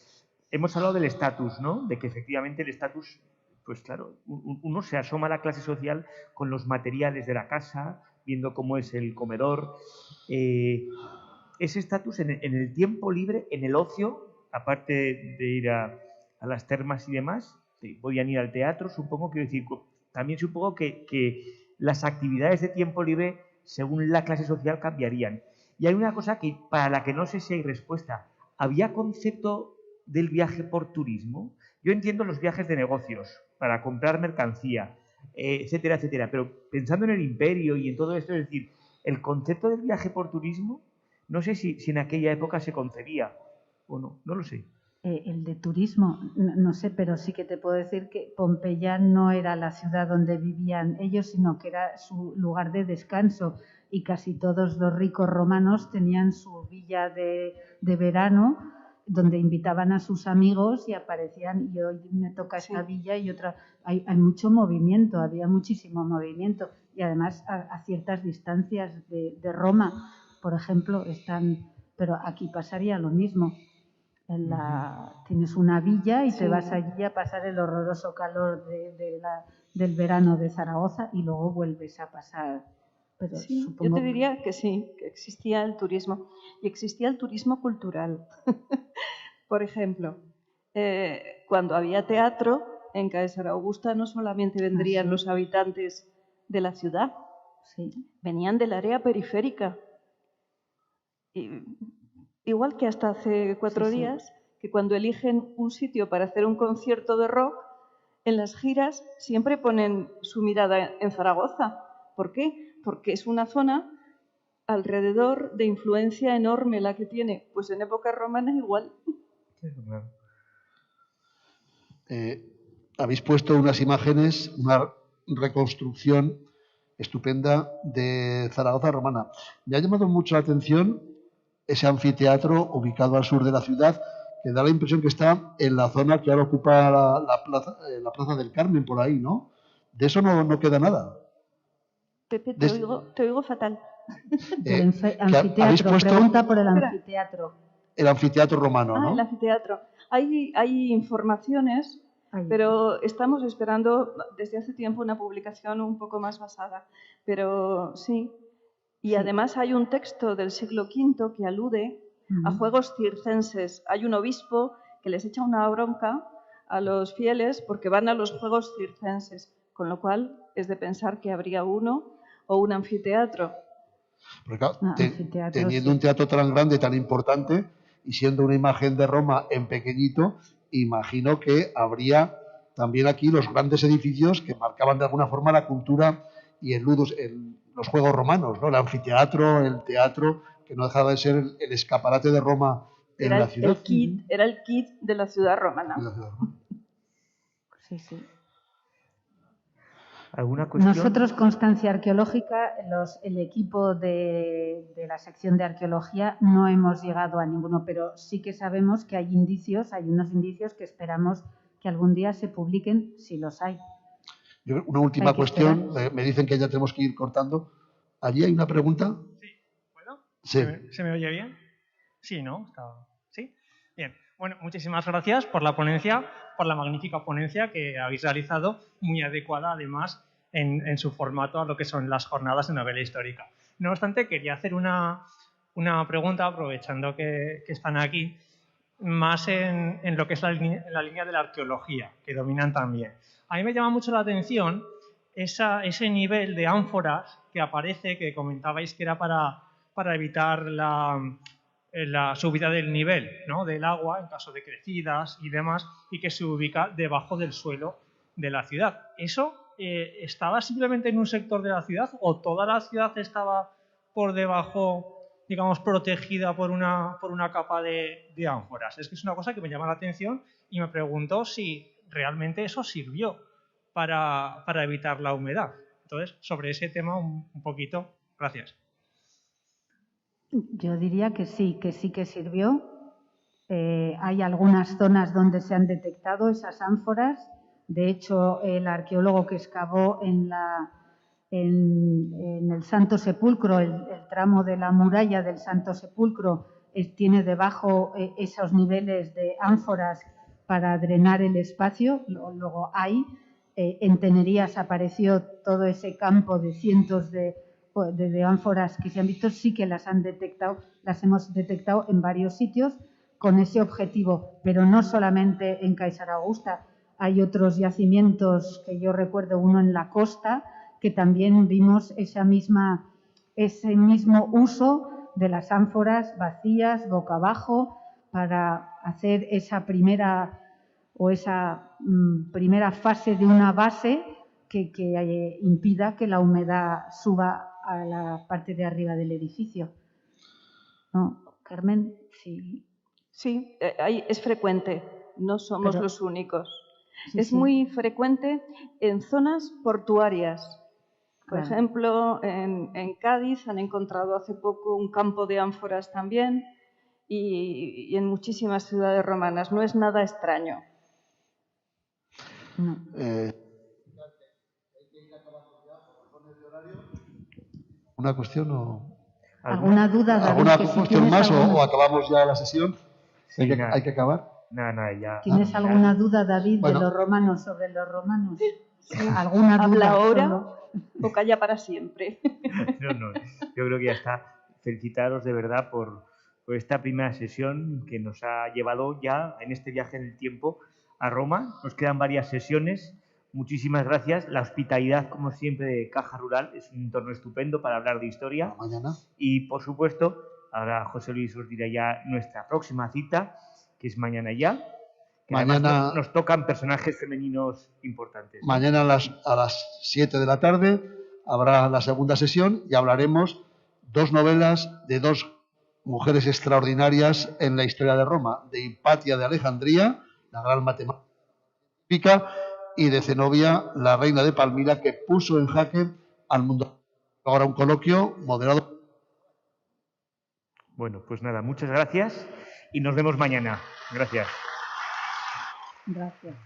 Hemos hablado del estatus, ¿no? De que efectivamente el estatus, pues claro, uno se asoma a la clase social con los materiales de la casa, viendo cómo es el comedor. Ese estatus en el tiempo libre, en el ocio, aparte de ir a las termas y demás, podían ir al teatro, supongo, quiero decir, también supongo que las actividades de tiempo libre, según la clase social, cambiarían. Y hay una cosa para la que no sé si hay respuesta. ¿Había concepto del viaje por turismo? Yo entiendo los viajes de negocios, para comprar mercancía, etcétera, etcétera, pero pensando en el imperio y en todo esto, es decir, el concepto del viaje por turismo, no sé si en aquella época se concebía o no, no lo sé. El de turismo, no sé, pero sí que te puedo decir que Pompeya no era la ciudad donde vivían ellos, sino que era su lugar de descanso, y casi todos los ricos romanos tenían su villa de verano donde invitaban a sus amigos y aparecían, y hoy me toca esta villa y otra. Hay mucho movimiento, había muchísimo movimiento, y además a ciertas distancias de Roma, por ejemplo, pero aquí pasaría lo mismo. Tienes una villa y te vas allí a pasar el horroroso calor del verano de Zaragoza y luego vuelves a pasar. Pero yo te diría que sí, que existía el turismo, y existía el turismo cultural. Por ejemplo, cuando había teatro en Caesar Augusta, no solamente vendrían los habitantes de la ciudad, venían del área periférica. Igual que hasta hace 4 días, que cuando eligen un sitio para hacer un concierto de rock, en las giras siempre ponen su mirada en Zaragoza. ¿Por qué? Porque es una zona alrededor de influencia enorme la que tiene. Pues en épocas romanas igual. Habéis puesto unas imágenes, una reconstrucción estupenda de Zaragoza romana. Me ha llamado mucho la atención ese anfiteatro ubicado al sur de la ciudad, que da la impresión que está en la zona que ahora ocupa la Plaza del Carmen, por ahí, ¿no? De eso no queda nada. Pepe, te oigo fatal. El anfiteatro, pregunta por el anfiteatro. El anfiteatro romano, ¿no? El anfiteatro. Hay informaciones Pero estamos esperando desde hace tiempo una publicación un poco más basada. Pero sí. Y además hay un texto del siglo V que alude a juegos circenses. Hay un obispo que les echa una bronca a los fieles porque van a los juegos circenses, con lo cual es de pensar que habría uno o un anfiteatro. Porque, claro, teniendo un teatro tan grande, tan importante, y siendo una imagen de Roma en pequeñito, imagino que habría también aquí los grandes edificios que marcaban de alguna forma la cultura y el ludus, los juegos romanos, ¿no? El anfiteatro, el teatro, que no dejaba de ser el escaparate de Roma en la ciudad. Era el kit de la ciudad romana. Sí, sí. ¿Alguna cuestión? Nosotros, Constancia Arqueológica, el equipo de la sección de arqueología, no hemos llegado a ninguno, pero sí que sabemos que hay unos indicios que esperamos que algún día se publiquen, si los hay. Una última cuestión, me dicen que ya tenemos que ir cortando. ¿Allí hay una pregunta? Sí, ¿puedo? Sí. ¿Se me oye bien? Sí, ¿no? ¿Sí? Bien. Bueno, muchísimas gracias por la ponencia, por la magnífica ponencia que habéis realizado, muy adecuada además en su formato a lo que son las jornadas de novela histórica. No obstante, quería hacer una pregunta, aprovechando que están aquí, más en lo que es la línea de la arqueología, que dominan también. A mí me llama mucho la atención ese nivel de ánforas que aparece, que comentabais que era para evitar la subida del nivel, ¿no?, del agua en caso de crecidas y demás, y que se ubica debajo del suelo de la ciudad. ¿Eso estaba simplemente en un sector de la ciudad o toda la ciudad estaba por debajo, digamos, protegida por una capa de ánforas? Es que es una cosa que me llama la atención y me pregunto si realmente eso sirvió para evitar la humedad. Entonces, sobre ese tema un poquito. Gracias. Yo diría que sí que sirvió. Hay algunas zonas donde se han detectado esas ánforas. De hecho, el arqueólogo que excavó en el Santo Sepulcro, el tramo de la muralla del Santo Sepulcro, tiene debajo esos niveles de ánforas para drenar el espacio. Luego hay. En Tenerías apareció todo ese campo de cientos de ánforas que se han visto, sí que las hemos detectado en varios sitios con ese objetivo, pero no solamente en Kaisar Augusta. Hay otros yacimientos que yo recuerdo, uno en la costa, que también vimos ese mismo uso de las ánforas vacías, boca abajo, para hacer esa primera fase de una base que impida que la humedad suba a la parte de arriba del edificio. ¿No, Carmen? Sí. Sí, es frecuente, no somos los únicos. Sí, es muy frecuente en zonas portuarias. Por ejemplo, en Cádiz han encontrado hace poco un campo de ánforas también y en muchísimas ciudades romanas. No es nada extraño. No. ¿Una cuestión o...? ¿Alguna duda, David? ¿Alguna cuestión más o acabamos ya la sesión? Sí, ¿Hay que acabar? Nada, ya. ¿Tienes alguna duda, David, de los romanos, sobre los romanos? ¿Alguna duda? ¿Habla ahora o calla para siempre? No, yo creo que ya está. Felicitaros de verdad por esta primera sesión que nos ha llevado ya en este viaje en el tiempo a Roma. Nos quedan varias sesiones. Muchísimas gracias. La hospitalidad, como siempre, de Caja Rural es un entorno estupendo para hablar de historia. Mañana. Y, por supuesto, ahora José Luis os dirá ya nuestra próxima cita, que es mañana ya. Mañana nos tocan personajes femeninos importantes. Mañana a las 7 de la tarde habrá la segunda sesión y hablaremos 2 novelas de 2 mujeres extraordinarias en la historia de Roma, de Hipatia de Alejandría, la gran matemática, y de Zenobia, la reina de Palmira, que puso en jaque al mundo. Ahora un coloquio moderado. Bueno, pues nada, muchas gracias y nos vemos mañana. Gracias. Gracias.